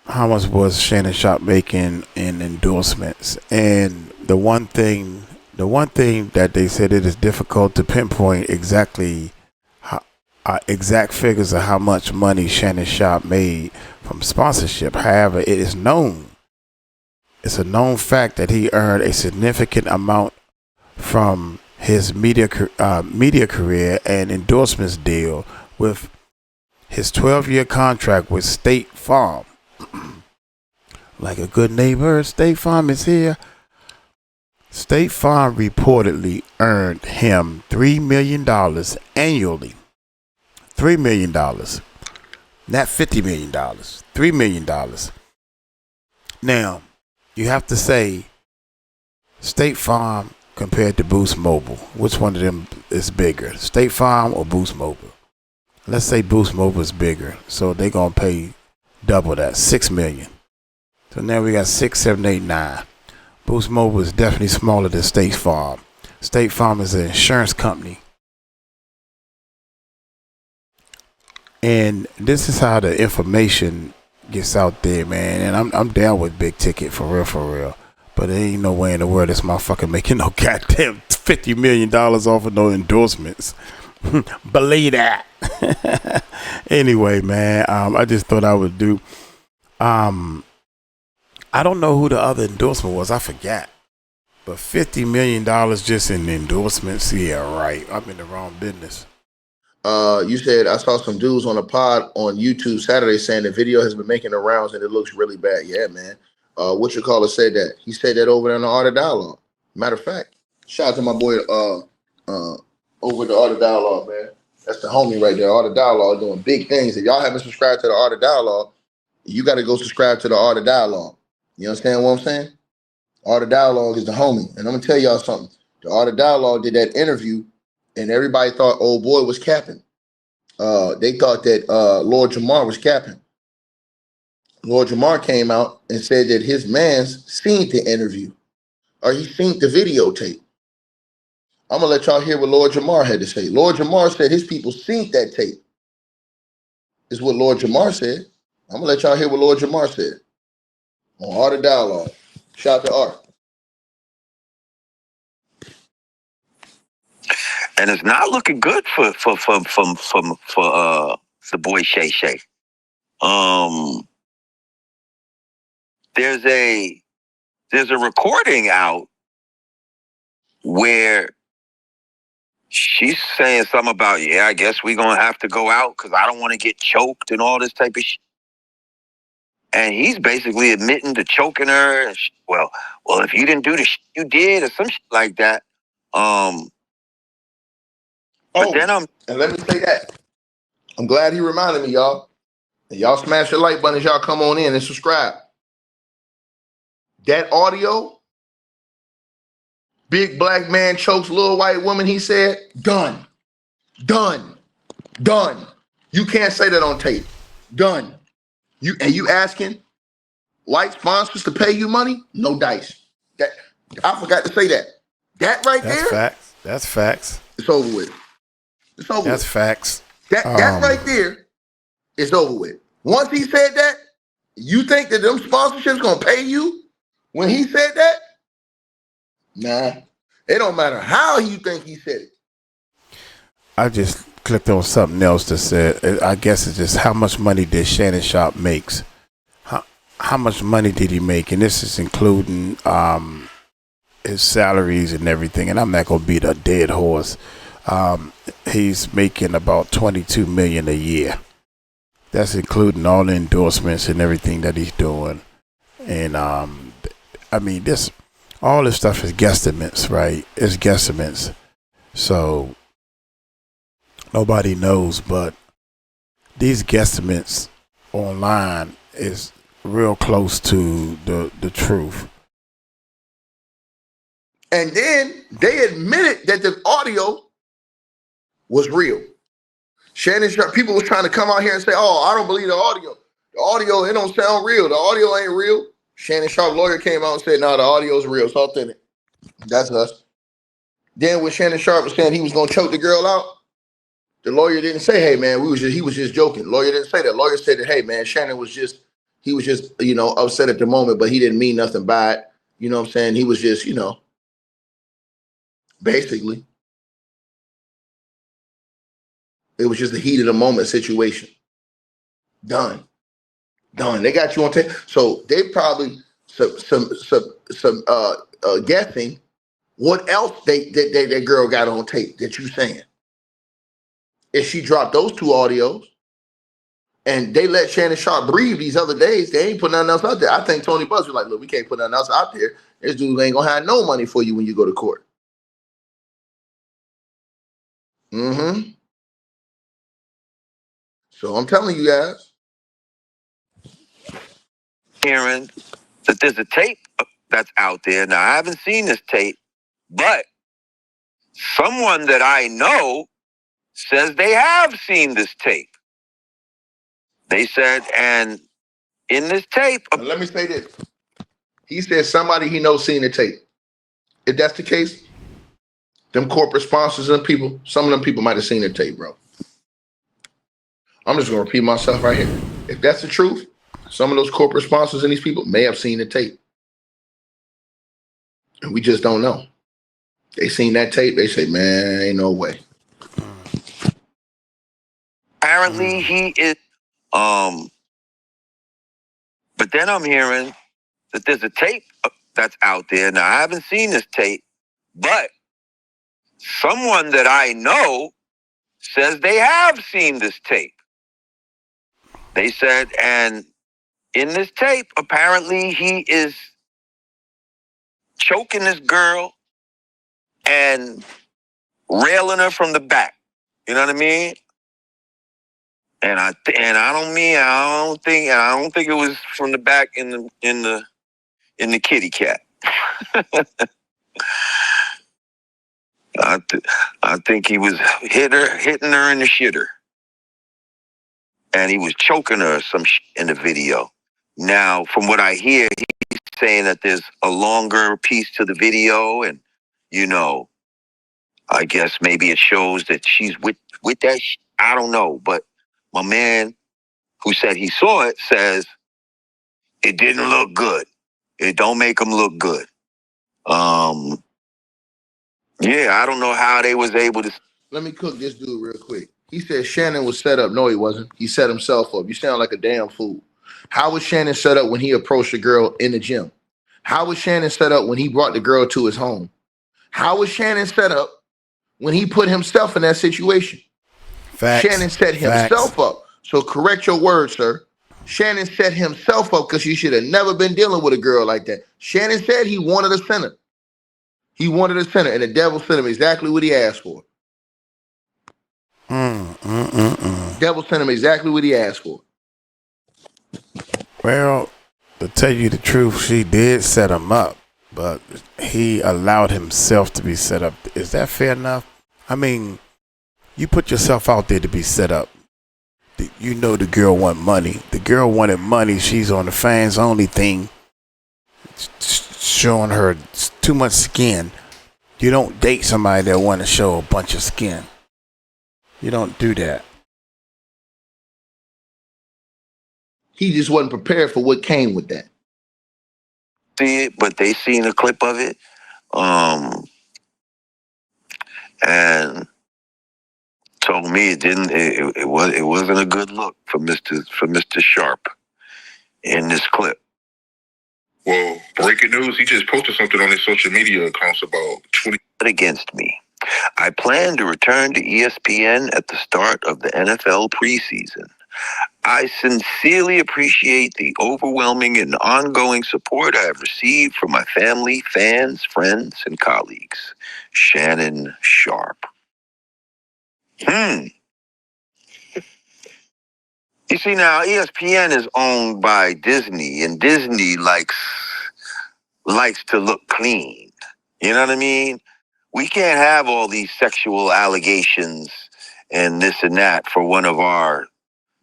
how much was Shannon Sharpe making in endorsements. And the one thing that they said, it is difficult to pinpoint exactly exact figures of how much money Shannon Sharpe made from sponsorship. However, it is known. It's a known fact that he earned a significant amount from his media career and endorsements deal with his 12-year contract with State Farm. Like a good neighbor, State Farm is here. State Farm reportedly earned him $3 million annually. $3 million. Not $50 million. $3 million. Now, you have to say State Farm compared to Boost Mobile. Which one of them is bigger? State Farm or Boost Mobile? Let's say Boost Mobile is bigger. So they're going to pay double that, $6 million. So now we got 6, 7, 8, 9. Boost Mobile is definitely smaller than State Farm. State Farm is an insurance company. And this is how the information gets out there, man. And I'm down with big ticket, for real. But there ain't no way in the world this motherfucker making no goddamn $50 million off of no endorsements. Believe that. Anyway, man, I just thought I would do. I don't know who the other endorsement was. I forgot. But $50 million just in endorsements. Yeah, right. I'm in the wrong business. You said I saw some dudes on a pod on YouTube Saturday saying the video has been making the rounds and it looks really bad. Yeah, man. Whatchamacallit said that. He said that over there in the Art of Dialogue. Matter of fact, shout out to my boy over the Art of Dialogue, man. That's the homie right there. Art of Dialogue doing big things. If y'all haven't subscribed to the Art of Dialogue, you got to go subscribe to the Art of Dialogue. You understand what I'm saying? Art of Dialogue is the homie. And I'm going to tell y'all something. The Art of Dialogue did that interview, and everybody thought old boy was capping. They thought that Lord Jamar was capping. Lord Jamar came out and said that his man's seen the interview, or he seen the videotape. I'm going to let y'all hear what Lord Jamar had to say. Lord Jamar said his people seen that tape, is what Lord Jamar said. I'm going to let y'all hear what Lord Jamar said on Art of Dialogue. Shout out to Art. And it's not looking good for the boy Shay Shay. There's a recording out where she's saying something about, I guess we're gonna have to go out because I don't want to get choked and all this type of shit. And he's basically admitting to choking her. And well, if you didn't do the shit you did or some shit like that. But then and let me say that. I'm glad he reminded me, y'all. And y'all smash the like button as y'all come on in and subscribe. That audio, big black man chokes little white woman, he said, done. You can't say that on tape. Done. You asking white sponsors to pay you money? No dice. That I forgot to say that. That right there. That's facts. It's over with. That's facts. That right there is over with. Once he said that, you think that them sponsorships gonna pay you when he said that? Nah. It don't matter how you think he said it. I just clicked on something else that said, I guess it's just how much money did Shannon Sharpe makes? How much money did he make? And this is including his salaries and everything. And I'm not gonna beat a dead horse. He's making about $22 million a year. That's including all the endorsements and everything that he's doing. And I mean, all this stuff is guesstimates, right? It's guesstimates. So nobody knows, but these guesstimates online is real close to the truth. And then they admitted that the audio was real. Shannon Sharpe, people was trying to come out here and say, I don't believe the audio. The audio, it don't sound real. The audio ain't real. Shannon Sharpe lawyer came out and said, no, the audio is real. It's authentic. That's us. Then when Shannon Sharpe was saying he was going to choke the girl out, the lawyer didn't say, hey, man, he was just joking. The lawyer didn't say that. The lawyer said that, hey, man, Shannon was just upset at the moment, but he didn't mean nothing by it. You know what I'm saying? He was just, basically. It was just a heat of the moment situation. Done. They got you on tape. So they probably some guessing What else that girl got on tape that you saying? If she dropped those 2 audios and they let Shannon Sharpe breathe these other days, they ain't put nothing else out there. I think Tony Buzz was like, look, we can't put nothing else out there. This dude ain't gonna have no money for you when you go to court. Mm-hmm. So I'm telling you guys. Hearing that there's a tape that's out there. Now, I haven't seen this tape, but someone that I know says they have seen this tape. They said, and in this tape... Now, let me say this. He said somebody he knows seen the tape. If that's the case, them corporate sponsors and people, some of them people might have seen the tape, bro. I'm just going to repeat myself right here. If that's the truth, some of those corporate sponsors and these people may have seen the tape. And we just don't know. They seen that tape, they say, man, ain't no way. Apparently he is, but then I'm hearing that there's a tape that's out there. Now, I haven't seen this tape, but someone that I know says they have seen this tape. They said, and in this tape, apparently he is choking this girl and railing her from the back. You know what I mean? And I don't think it was from the back in the kitty cat. I think he was hitting her in the shitter. And he was choking her in the video. Now, from what I hear, he's saying that there's a longer piece to the video, and I guess maybe it shows that she's with that. I don't know, but my man who said he saw it says it didn't look good. It don't make him look good. Yeah, I don't know how they was able to. Let me cook this dude real quick. He said Shannon was set up. No, he wasn't. He set himself up. You sound like a damn fool. How was Shannon set up when he approached the girl in the gym? How was Shannon set up when he brought the girl to his home? How was Shannon set up when he put himself in that situation? Facts. Shannon set himself up. So correct your words, sir. Shannon set himself up because you should have never been dealing with a girl like that. Shannon said he wanted a center. He wanted a center, and the devil sent him exactly what he asked for. Devil sent him exactly what he asked for. Well, to tell you the truth, she did set him up, but he allowed himself to be set up. Is that fair enough? I mean, you put yourself out there to be set up. You know the girl want money. The girl wanted money. She's on the fans only thing, showing her too much skin. You don't date somebody that want to show a bunch of skin. You don't do that. He just wasn't prepared for what came with that. See it, but they seen a clip of it, and told me it wasn't a good look for Mr. Sharpe in this clip. Well, breaking news, he just posted something on his social media accounts about 20 against me. I plan to return to ESPN at the start of the NFL preseason. I sincerely appreciate the overwhelming and ongoing support I have received from my family, fans, friends, and colleagues. Shannon Sharpe. You see, now ESPN is owned by Disney, and Disney likes to look clean. You know what I mean? We can't have all these sexual allegations and this and that for one of our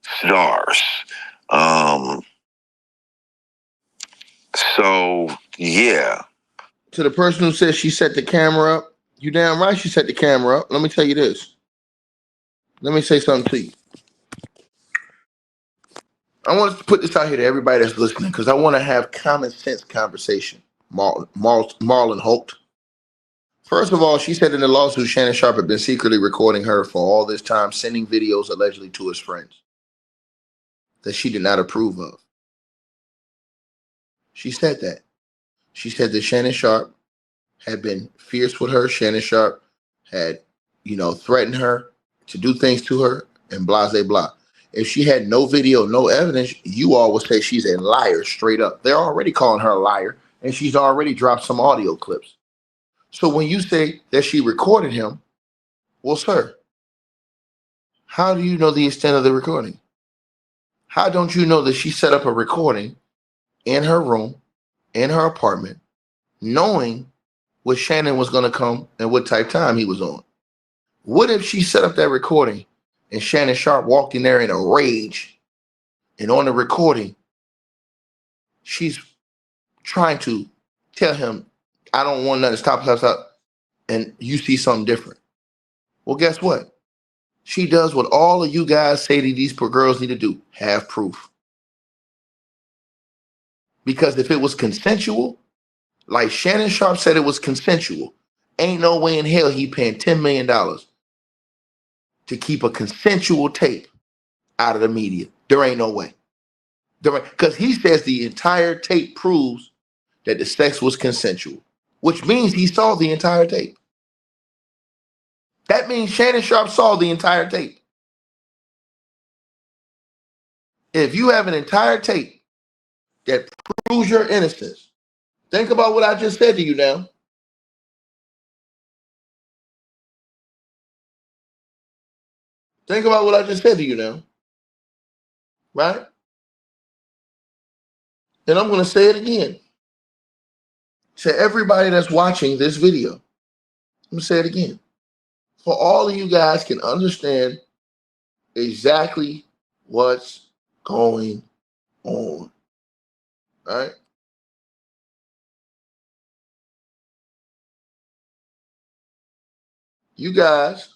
stars. So, yeah. To the person who says she set the camera up, you damn right she set the camera up. Let me tell you this. Let me say something to you. I want to put this out here to everybody that's listening because I want to have common sense conversation. Marlon Holt. First of all, she said in the lawsuit Shannon Sharpe had been secretly recording her for all this time, sending videos allegedly to his friends that she did not approve of. She said that. She said that Shannon Sharpe had been fierce with her. Shannon Sharpe had, threatened her to do things to her and blah, blah, blah. If she had no video, no evidence, you all would say she's a liar straight up. They're already calling her a liar, and she's already dropped some audio clips. So when you say that she recorded him, well, sir, how do you know the extent of the recording? How don't you know that she set up a recording in her room, in her apartment, knowing what Shannon was going to come and what type time he was on? What if she set up that recording and Shannon Sharpe walked in there in a rage, and on the recording, she's trying to tell him, I don't want nothing, stop, and you see something different? Well, guess what? She does what all of you guys say that these poor girls need to do: have proof. Because if it was consensual, like Shannon Sharpe said it was consensual, ain't no way in hell he paying $10 million to keep a consensual tape out of the media. There ain't no way. Because he says the entire tape proves that the sex was consensual, which means he saw the entire tape. That means Shannon Sharpe saw the entire tape. If you have an entire tape that proves your innocence, think about what I just said to you now. Think about what I just said to you now. Right? And I'm going to say it again. To everybody that's watching this video, I'm going to say it again. For all of you guys can understand exactly what's going on. Right? You guys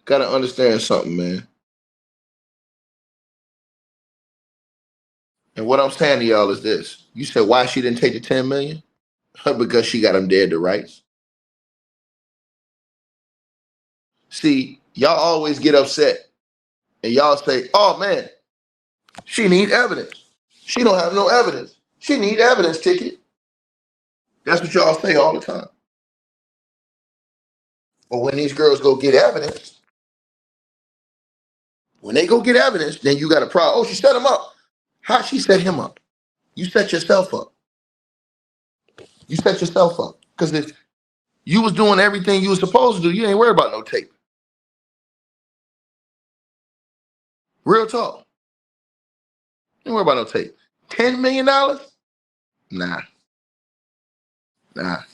got to understand something, man. And what I'm saying to y'all is this. You said why she didn't take the $10 million? Because she got him dead to rights. See, y'all always get upset and y'all say, oh man, she need evidence. She don't have no evidence. She need evidence ticket. That's what y'all say all the time. But when these girls go get evidence, then you got a problem. Oh, she set him up. How she set him up? You set yourself up. You set yourself up. Because if you was doing everything you was supposed to do, you ain't worried about no tape. Real talk. You ain't worried about no tape. $10 million? Nah.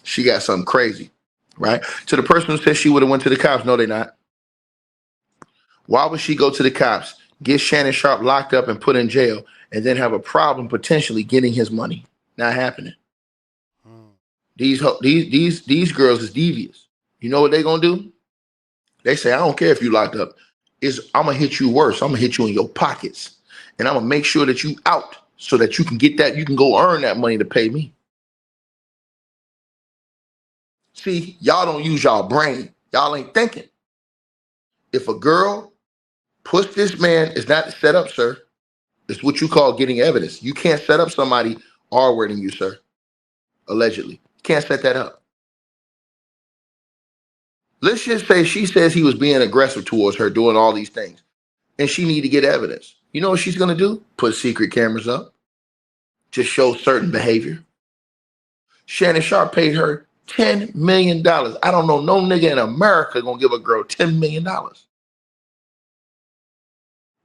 She got something crazy. Right? To the person who says she would have went to the cops, no, they not. Why would she go to the cops, get Shannon Sharpe locked up and put in jail, and then have a problem potentially getting his money? Not happening. These girls is devious. You know what they gonna do? They say, I don't care if you locked up. I'm gonna hit you worse. I'm gonna hit you in your pockets, and I'm gonna make sure that you out so that you can get that. You can go earn that money to pay me. See, y'all don't use y'all brain. Y'all ain't thinking. If a girl puts this man, it's not set up, sir. It's what you call getting evidence. You can't set up somebody R-wording you, sir. Allegedly. You can't set that up. Let's just say she says he was being aggressive towards her, doing all these things, and she need to get evidence. You know what she's going to do? Put secret cameras up to show certain behavior. Shannon Sharpe paid her $10 million. I don't know no nigga in America going to give a girl $10 million.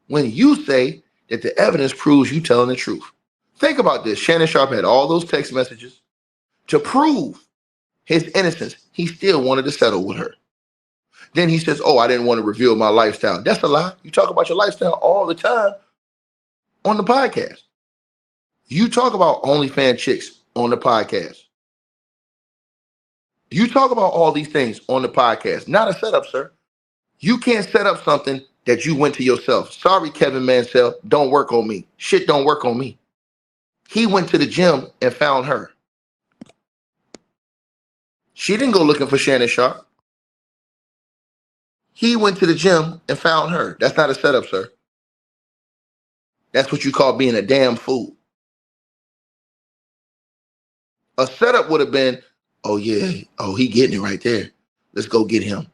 When you say that the evidence proves you telling the truth. Think about this. Shannon Sharpe had all those text messages to prove his innocence. He still wanted to settle with her. Then he says, oh, I didn't want to reveal my lifestyle. That's a lie. You talk about your lifestyle all the time on the podcast. You talk about OnlyFans chicks on the podcast. You talk about all these things on the podcast. Not a setup, sir. You can't set up something that you went to yourself. Sorry, Kevin Mansell, don't work on me. Shit don't work on me. He went to the gym and found her. She didn't go looking for Shannon Sharpe. He went to the gym and found her. That's not a setup, sir. That's what you call being a damn fool. A setup would have been, oh yeah, oh, he getting it right there. Let's go get him.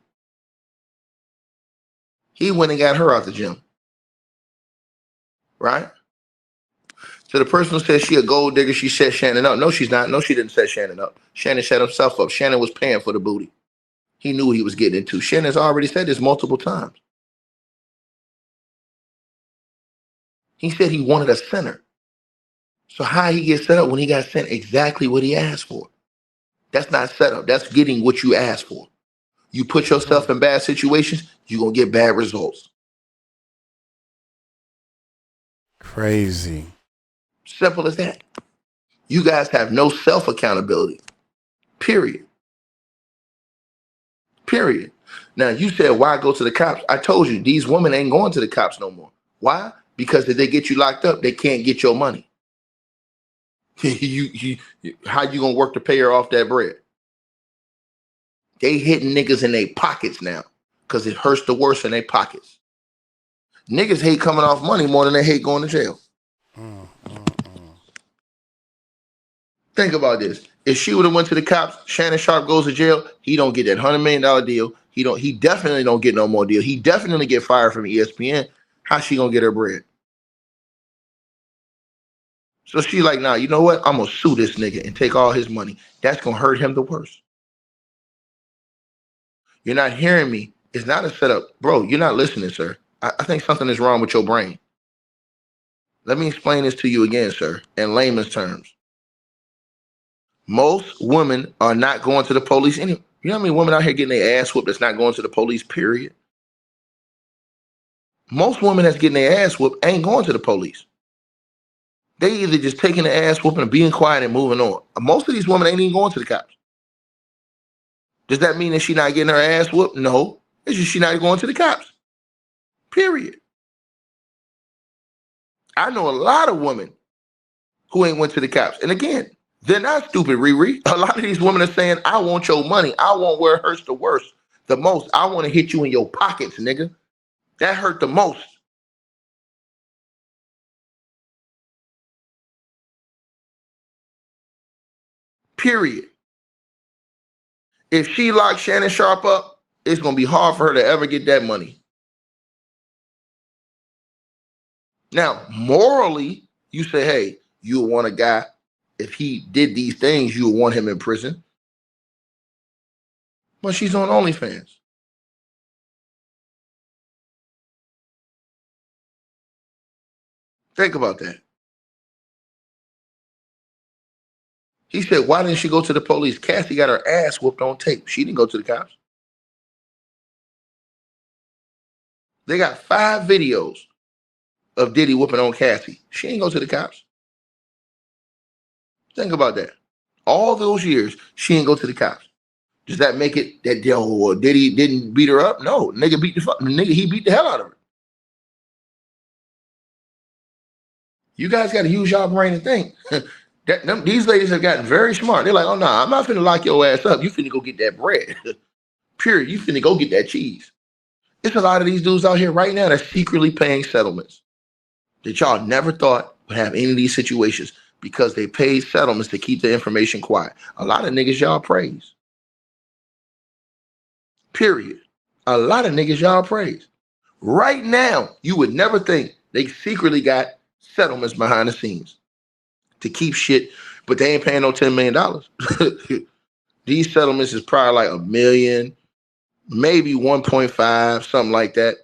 He went and got her out the gym. Right? So the person who says she a gold digger, she set Shannon up. No, she's not. No, she didn't set Shannon up. Shannon set himself up. Shannon was paying for the booty. He knew what he was getting into. Shannon's already said this multiple times. He said he wanted a center. So how he get set up when he got sent exactly what he asked for? That's not set up. That's getting what you asked for. You put yourself in bad situations, you're going to get bad results. Crazy. Simple as that. You guys have no self-accountability. Period. Period. Now, you said, why go to the cops? I told you, these women ain't going to the cops no more. Why? Because if they get you locked up, they can't get your money. How you going to work to pay her off that bread? They hitting niggas in their pockets now because it hurts the worst in their pockets. Niggas hate coming off money more than they hate going to jail. Think about this. If she would have went to the cops, Shannon Sharpe goes to jail, he don't get that $100 million deal. He definitely don't get no more deal. He definitely get fired from ESPN. How she gonna get her bread? So she like, nah, you know what? I'm gonna sue this nigga and take all his money. That's gonna hurt him the worst. You're not hearing me. It's not a setup. Bro, you're not listening, sir. I think something is wrong with your brain. Let me explain this to you again, sir, in layman's terms. Most women are not going to the police anyway. You know how many women out here getting their ass whooped that's not going to the police, period? Most women that's getting their ass whooped ain't going to the police. They either just taking the ass whooping and being quiet and moving on. Most of these women ain't even going to the cops. Does that mean that she not getting her ass whooped? No. It's just she not going to the cops. Period. I know a lot of women who ain't went to the cops. And again, they're not stupid, Riri. A lot of these women are saying, I want your money. I want where it hurts the worst, the most. I want to hit you in your pockets, nigga. That hurt the most. Period. If she locks Shannon Sharpe up, it's going to be hard for her to ever get that money. Now, morally, you say, hey, you would want a guy, if he did these things, you would want him in prison. But she's on OnlyFans. Think about that. He said, why didn't she go to the police? Cassie got her ass whooped on tape. She didn't go to the cops. They got 5 videos of Diddy whooping on Cassie. She ain't go to the cops. Think about that. All those years, she ain't go to the cops. Does that make it that Diddy didn't beat her up? No, nigga beat he beat the hell out of her. You guys got to use y'all brain and think. These ladies have gotten very smart. They're like, oh no, I'm not finna lock your ass up. You finna go get that bread. Period. You finna go get that cheese. There's a lot of these dudes out here right now that's secretly paying settlements that y'all never thought would have any of these situations because they paid settlements to keep the information quiet. A lot of niggas y'all praise. Period. A lot of niggas y'all praise. Right now, you would never think they secretly got settlements behind the scenes to keep shit, but they ain't paying no $10 million. These settlements is probably like $1 million, maybe 1.5, something like that.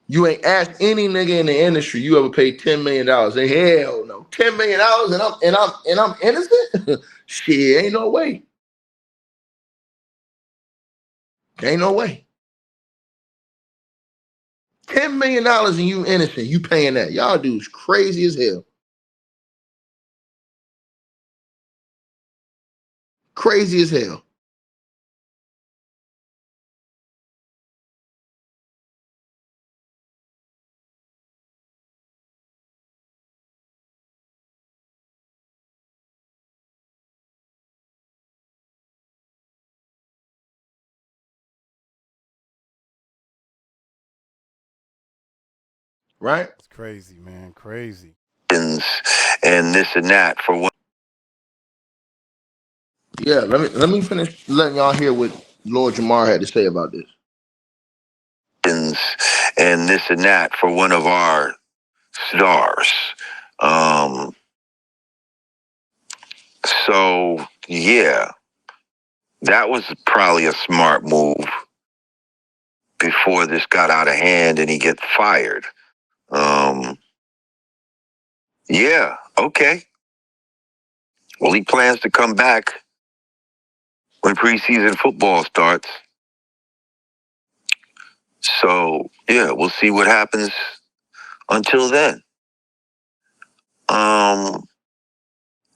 You ain't asked any nigga in the industry you ever paid $10 million. And hell no, $10 million and I'm innocent? Shit, ain't no way. Ain't no way. $10 million and you innocent, you paying that. Y'all dudes crazy as hell. Crazy as hell. right? It's crazy, man. Crazy. And this and that for what. Yeah, let me finish letting y'all hear what Lord Jamar had to say about this. And this and that for one of our stars. So yeah, that was probably a smart move before this got out of hand and he gets fired. Yeah, okay. Well, he plans to come back when preseason football starts. So yeah, we'll see what happens until then. I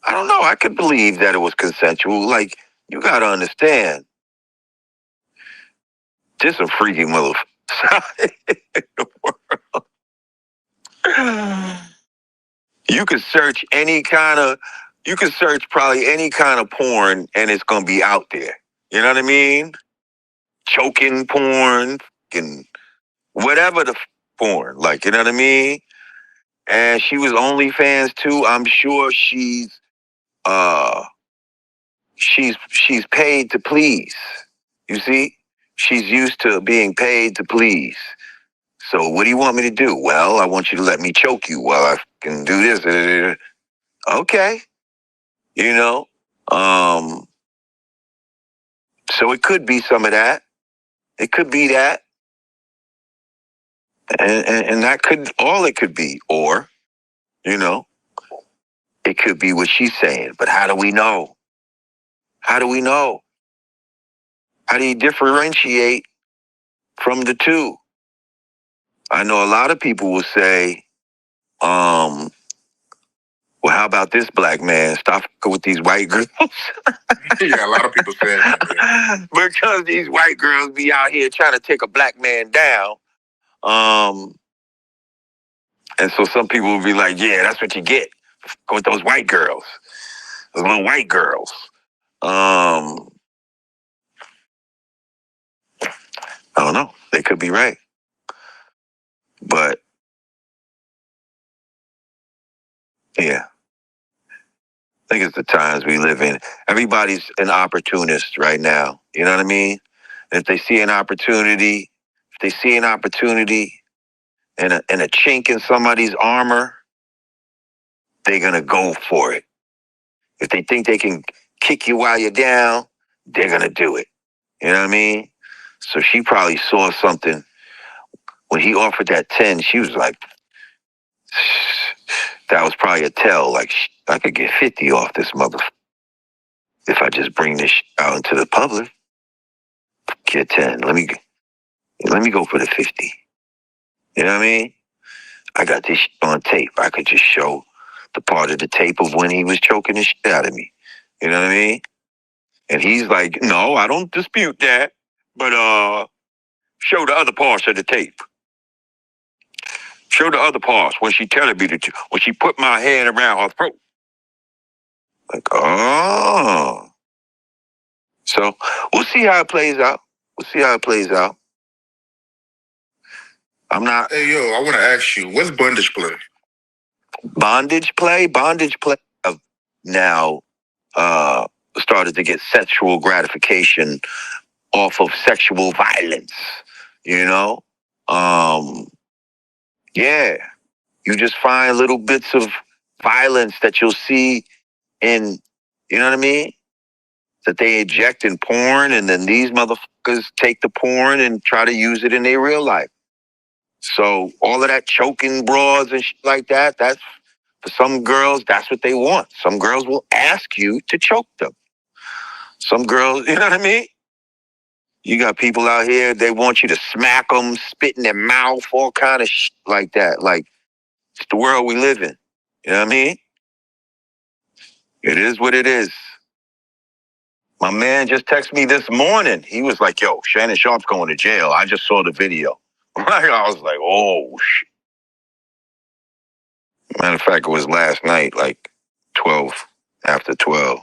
don't know. I could believe that it was consensual. Like, you gotta understand, there's some freaky motherfuckers in the world. You could search you could search probably any kind of porn and it's gonna be out there. You know what I mean? Choking porn and whatever the porn, like, you know what I mean? And she was OnlyFans too. I'm sure she's paid to please. You see? She's used to being paid to please. So what do you want me to do? Well, I want you to let me choke you while I can do this. Okay. You know? So it could be some of that. It could be that. And that could, all it could be. Or, you know, it could be what she's saying. But how do we know? How do we know? How do you differentiate from the two? I know a lot of people will say, well, how about this black man? Stop with these white girls. Yeah, a lot of people say that. Yeah. Because these white girls be out here trying to take a black man down. And so some people will be like, yeah, that's what you get with those white girls. Those little white girls. I don't know. They could be right. But, yeah. I think it's the times we live in. Everybody's an opportunist right now. You know what I mean? And if they see an opportunity, and a chink in somebody's armor, they're going to go for it. If they think they can kick you while you're down, they're going to do it. You know what I mean? So she probably saw something. When he offered that 10, she was like, that was probably a tell. Like, I could get 50 off this motherfucker if I just bring this out into the public. Get 10. Let me go for the 50. You know what I mean? I got this on tape. I could just show the part of the tape of when he was choking the shit out of me. You know what I mean? And he's like, no, I don't dispute that. But show the other parts of the tape. Show the other parts when she telling me when she put my hand around her throat. Like, oh. So we'll see how it plays out. I'm not. Hey, yo, I want to ask you, what's bondage play? Bondage play have now started to get sexual gratification off of sexual violence. You know? Yeah. You just find little bits of violence that you'll see in, you know what I mean? That they inject in porn, and then these motherfuckers take the porn and try to use it in their real life. So all of that choking broads and shit like that, that's, for some girls, that's what they want. Some girls will ask you to choke them. Some girls, you know what I mean? You got people out here, they want you to smack them, spit in their mouth, all kind of shit like that. Like, it's the world we live in. You know what I mean? It is what it is. My man just texted me this morning. He was like, yo, Shannon Sharpe's going to jail. I just saw the video. I was like, oh, shit. Matter of fact, it was last night, like after 12.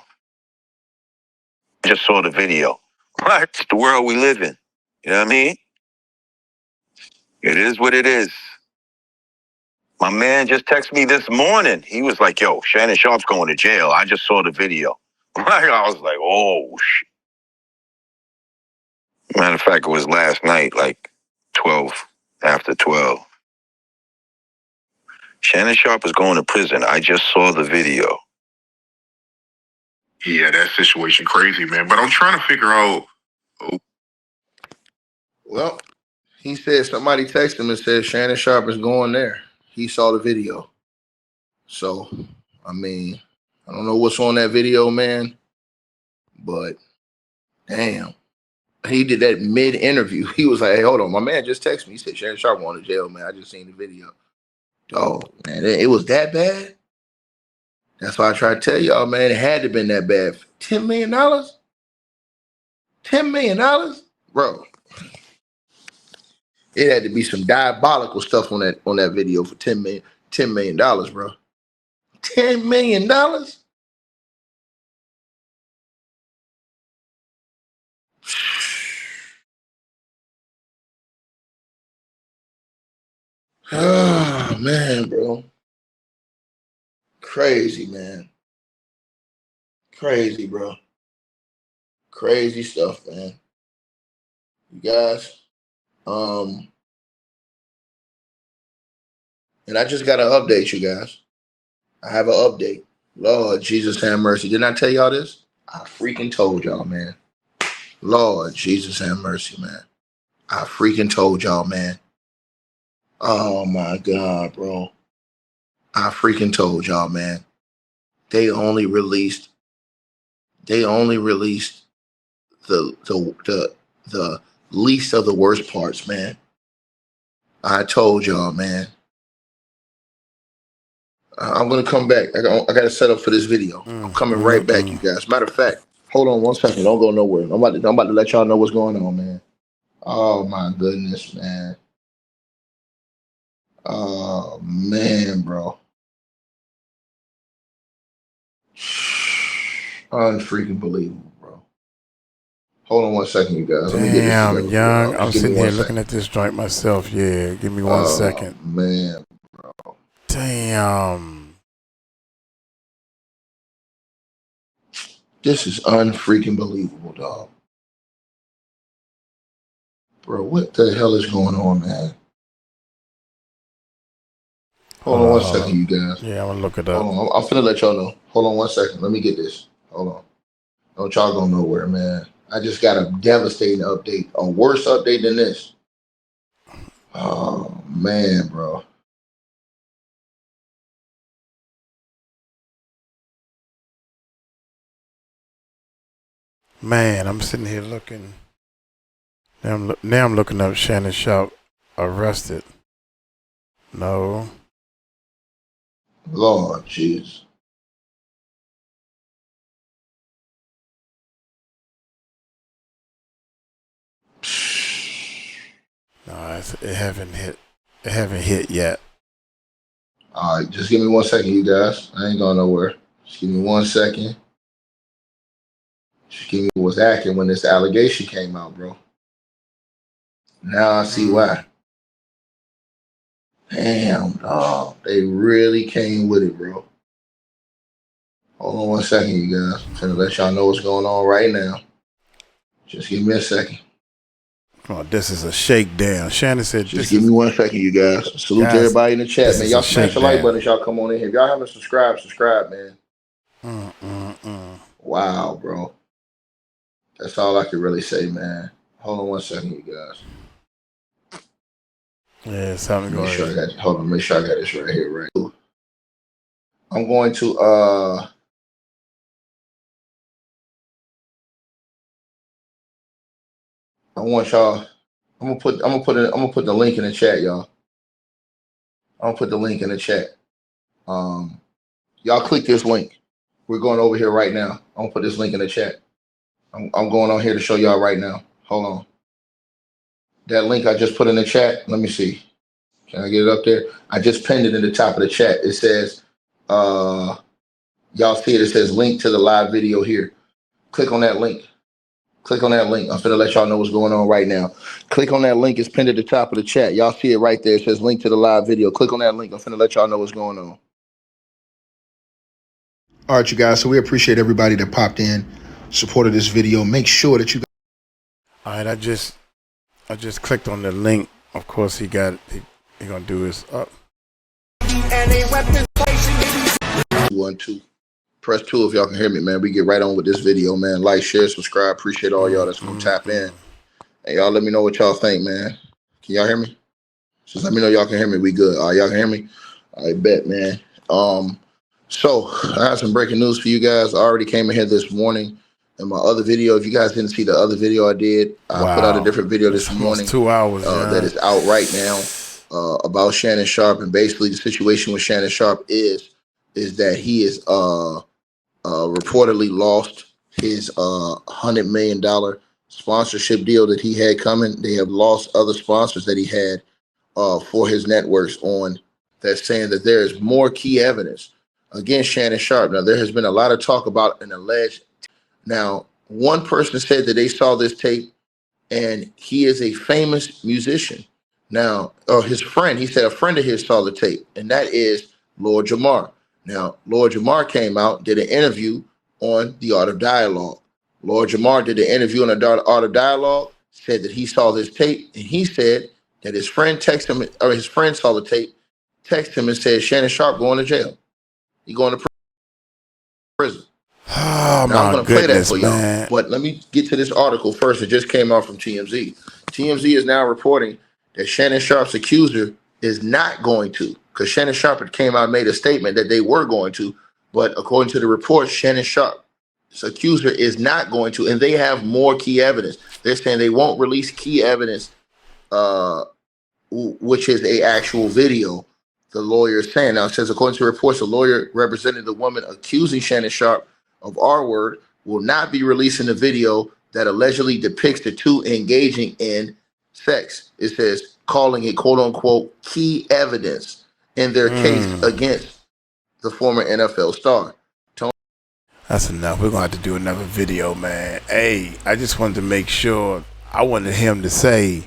I just saw the video. It's the world we live in. You know what I mean? It is what it is. My man just texted me this morning. He was like, yo, Shannon Sharpe's going to jail. I just saw the video. I was like, oh, shit. Matter of fact, it was last night, like 12, after 12. Shannon Sharpe is going to prison. I just saw the video. Yeah, that situation crazy, man. But I'm trying to figure out. Well, he said somebody texted him and said Shannon Sharpe is going there. He saw the video. So, I mean, I don't know what's on that video, man. But, damn. He did that mid-interview. He was like, hey, hold on. My man just texted me. He said Shannon Sharpe going to jail, man. I just seen the video. Oh, man, it was that bad? That's why I try to tell y'all, man, it had to have been that bad. $10 million? $10 million? Bro. It had to be some diabolical stuff on that video for $10 million, bro. $10 million? Oh, man, bro. Crazy, man. Crazy, bro. Crazy stuff, man. You guys, and I just got to update you guys. I have an update. Lord Jesus have mercy. Didn't I tell y'all this? I freaking told y'all, man. Lord Jesus have mercy, man. I freaking told y'all, man. Oh my God, bro. I freaking told y'all, man. They only released the least of the worst parts, man. I told y'all, man. I'm gonna come back. I got to set up for this video. I'm coming right back, you guys. Matter of fact, hold on one second. Don't go nowhere. I'm about to let y'all know what's going on, man. Oh my goodness, man. Oh man, bro. Unfreaking believable, bro. Hold on one second, you guys. Let me get this together. Young. I'm sitting here looking at this joint myself. Yeah, give me 1 second. Man, bro. Damn. This is unfreaking believable, dog. Bro, what the hell is going on, man? Hold on one second, you guys. Yeah, I'm gonna look it up. Hold on. I'm finna let y'all know. Hold on one second. Let me get this. Hold on. Don't y'all go nowhere, man. I just got a devastating update. A worse update than this. Oh, man, bro. Man, I'm sitting here looking. Now I'm looking up Shannon Sharpe arrested. No. Lord, jeez. No, it haven't hit. It haven't hit yet. All right, just give me 1 second, you guys. I ain't going nowhere. Just give me 1 second. Just give me what was acting when this allegation came out, bro. Now I see why. Damn, dog. They really came with it, bro. Hold on 1 second, you guys. I'm gonna let y'all know what's going on right now. Just give me a second. Oh, this is a shakedown. Shannon said, just give me 1 second, you guys. Salute to everybody in the chat, man. Y'all smash the like button if y'all come on in here. If y'all haven't subscribed, man. Wow, bro. That's all I can really say, man. Hold on 1 second, you guys. Yeah, it's time to go. Hold on, make sure I got this right here, right? I'm going to I want y'all. I'm gonna put the link in the chat, y'all. I'm gonna put the link in the chat. Y'all click this link. We're going over here right now. I'm gonna put this link in the chat. I'm going on here to show y'all right now. Hold on. That link I just put in the chat. Let me see. Can I get it up there? I just pinned it in the top of the chat. It says, y'all see it? It says link to the live video here. Click on that link. Click on that link. I'm finna let y'all know what's going on right now. Click on that link. It's pinned at the top of the chat. Y'all see it right there. It says link to the live video. Click on that link. I'm finna let y'all know what's going on. All right, you guys. So we appreciate everybody that popped in, supported this video. Make sure that you. All right, I just clicked on the link. Of course, he gonna do his up. 1, 2. Press 2 if y'all can hear me, man. We get right on with this video, man. Like, share, subscribe. Appreciate all y'all that's gonna tap in. And y'all let me know what y'all think, man. Can y'all hear me? Just let me know y'all can hear me. We good. All right, y'all can hear me? I bet, man. So I have some breaking news for you guys. I already came in here this morning in my other video. If you guys didn't see the other video I did, I put out a different video this morning. 2 hours that is out right now about Shannon Sharpe. And basically the situation with Shannon Sharpe is that he is reportedly lost his $100 million sponsorship deal that he had coming. They have lost other sponsors that he had for his networks on that, saying that there is more key evidence against Shannon Sharpe. Now, there has been a lot of talk about an alleged. Now, one person said that they saw this tape, and he is a famous musician. Now, his friend, he said a friend of his saw the tape, and that is 𝗟𝗓𝗡𝗞𝗦. Now, 𝗟𝗓𝗡𝗞𝗦 came out, did an interview on the Art of Dialogue. 𝗟𝗓𝗡𝗞𝗦 did an interview on the Art of Dialogue, said that he saw this tape, and he said that his friend texted him, or his friend saw the tape, texted him and said, Shannon Sharpe going to jail. He going to prison. Oh, now, I'm going to play that for man. y'all. But let me get to this article first. It just came out from TMZ. TMZ is now reporting that Shannon Sharpe's accuser is not going to, because Shannon Sharpe came out and made a statement that they were going to, but according to the report, Shannon Sharpe's accuser is not going to, and they have more key evidence. They're saying they won't release key evidence, which is a actual video, the lawyer is saying. Now, it says, according to reports, the lawyer representing the woman accusing Shannon Sharpe of R-word will not be releasing the video that allegedly depicts the two engaging in sex. It says, calling it, quote unquote, key evidence in their case against the former NFL star. That's enough. We're going to have to do another video, man. Hey, I just wanted to make sure. I wanted him to say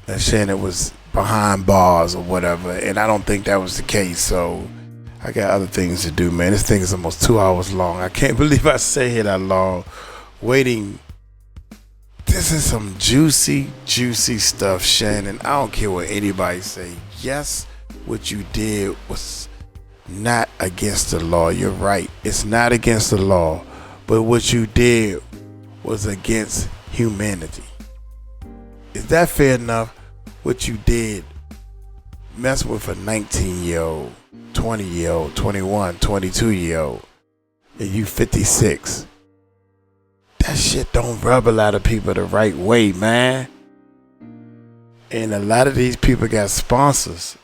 that Shannon was behind bars or whatever, and I don't think that was the case. So I got other things to do, man. This thing is almost 2 hours long. I can't believe I stay here that long waiting. This is some juicy, juicy stuff, Shannon. I don't care what anybody say. Yes, what you did was not against the law. You're right. It's not against the law. But what you did was against humanity. Is that fair enough? What you did, mess with a 19-year-old, 20-year-old, 21, 22-year-old, and you 56. That shit don't rub a lot of people the right way, man. And a lot of these people got sponsors.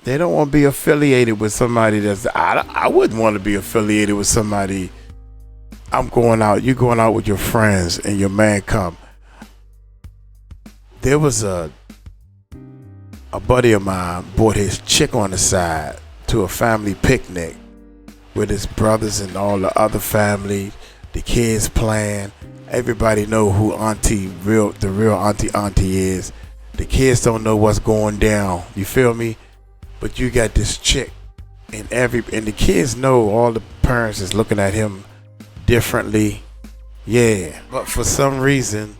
They don't want to be affiliated with somebody that's... I wouldn't want to be affiliated with somebody. I'm going out. You're going out with your friends and your man come. There was a buddy of mine brought his chick on the side to a family picnic with his brothers and all the other family, the kids playing. Everybody know who the real auntie is. The kids don't know what's going down. You feel me? But you got this chick, and the kids know all the parents is looking at him differently. Yeah, but for some reason,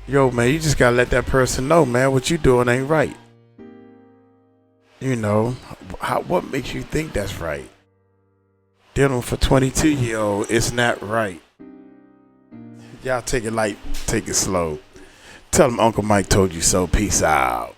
yo, man, you just gotta let that person know, man, what you doing ain't right. You know, what makes you think that's right? Dealing with a 22-year-old, it's not right. Y'all take it light, take it slow. Tell them Uncle Mike told you so. Peace out.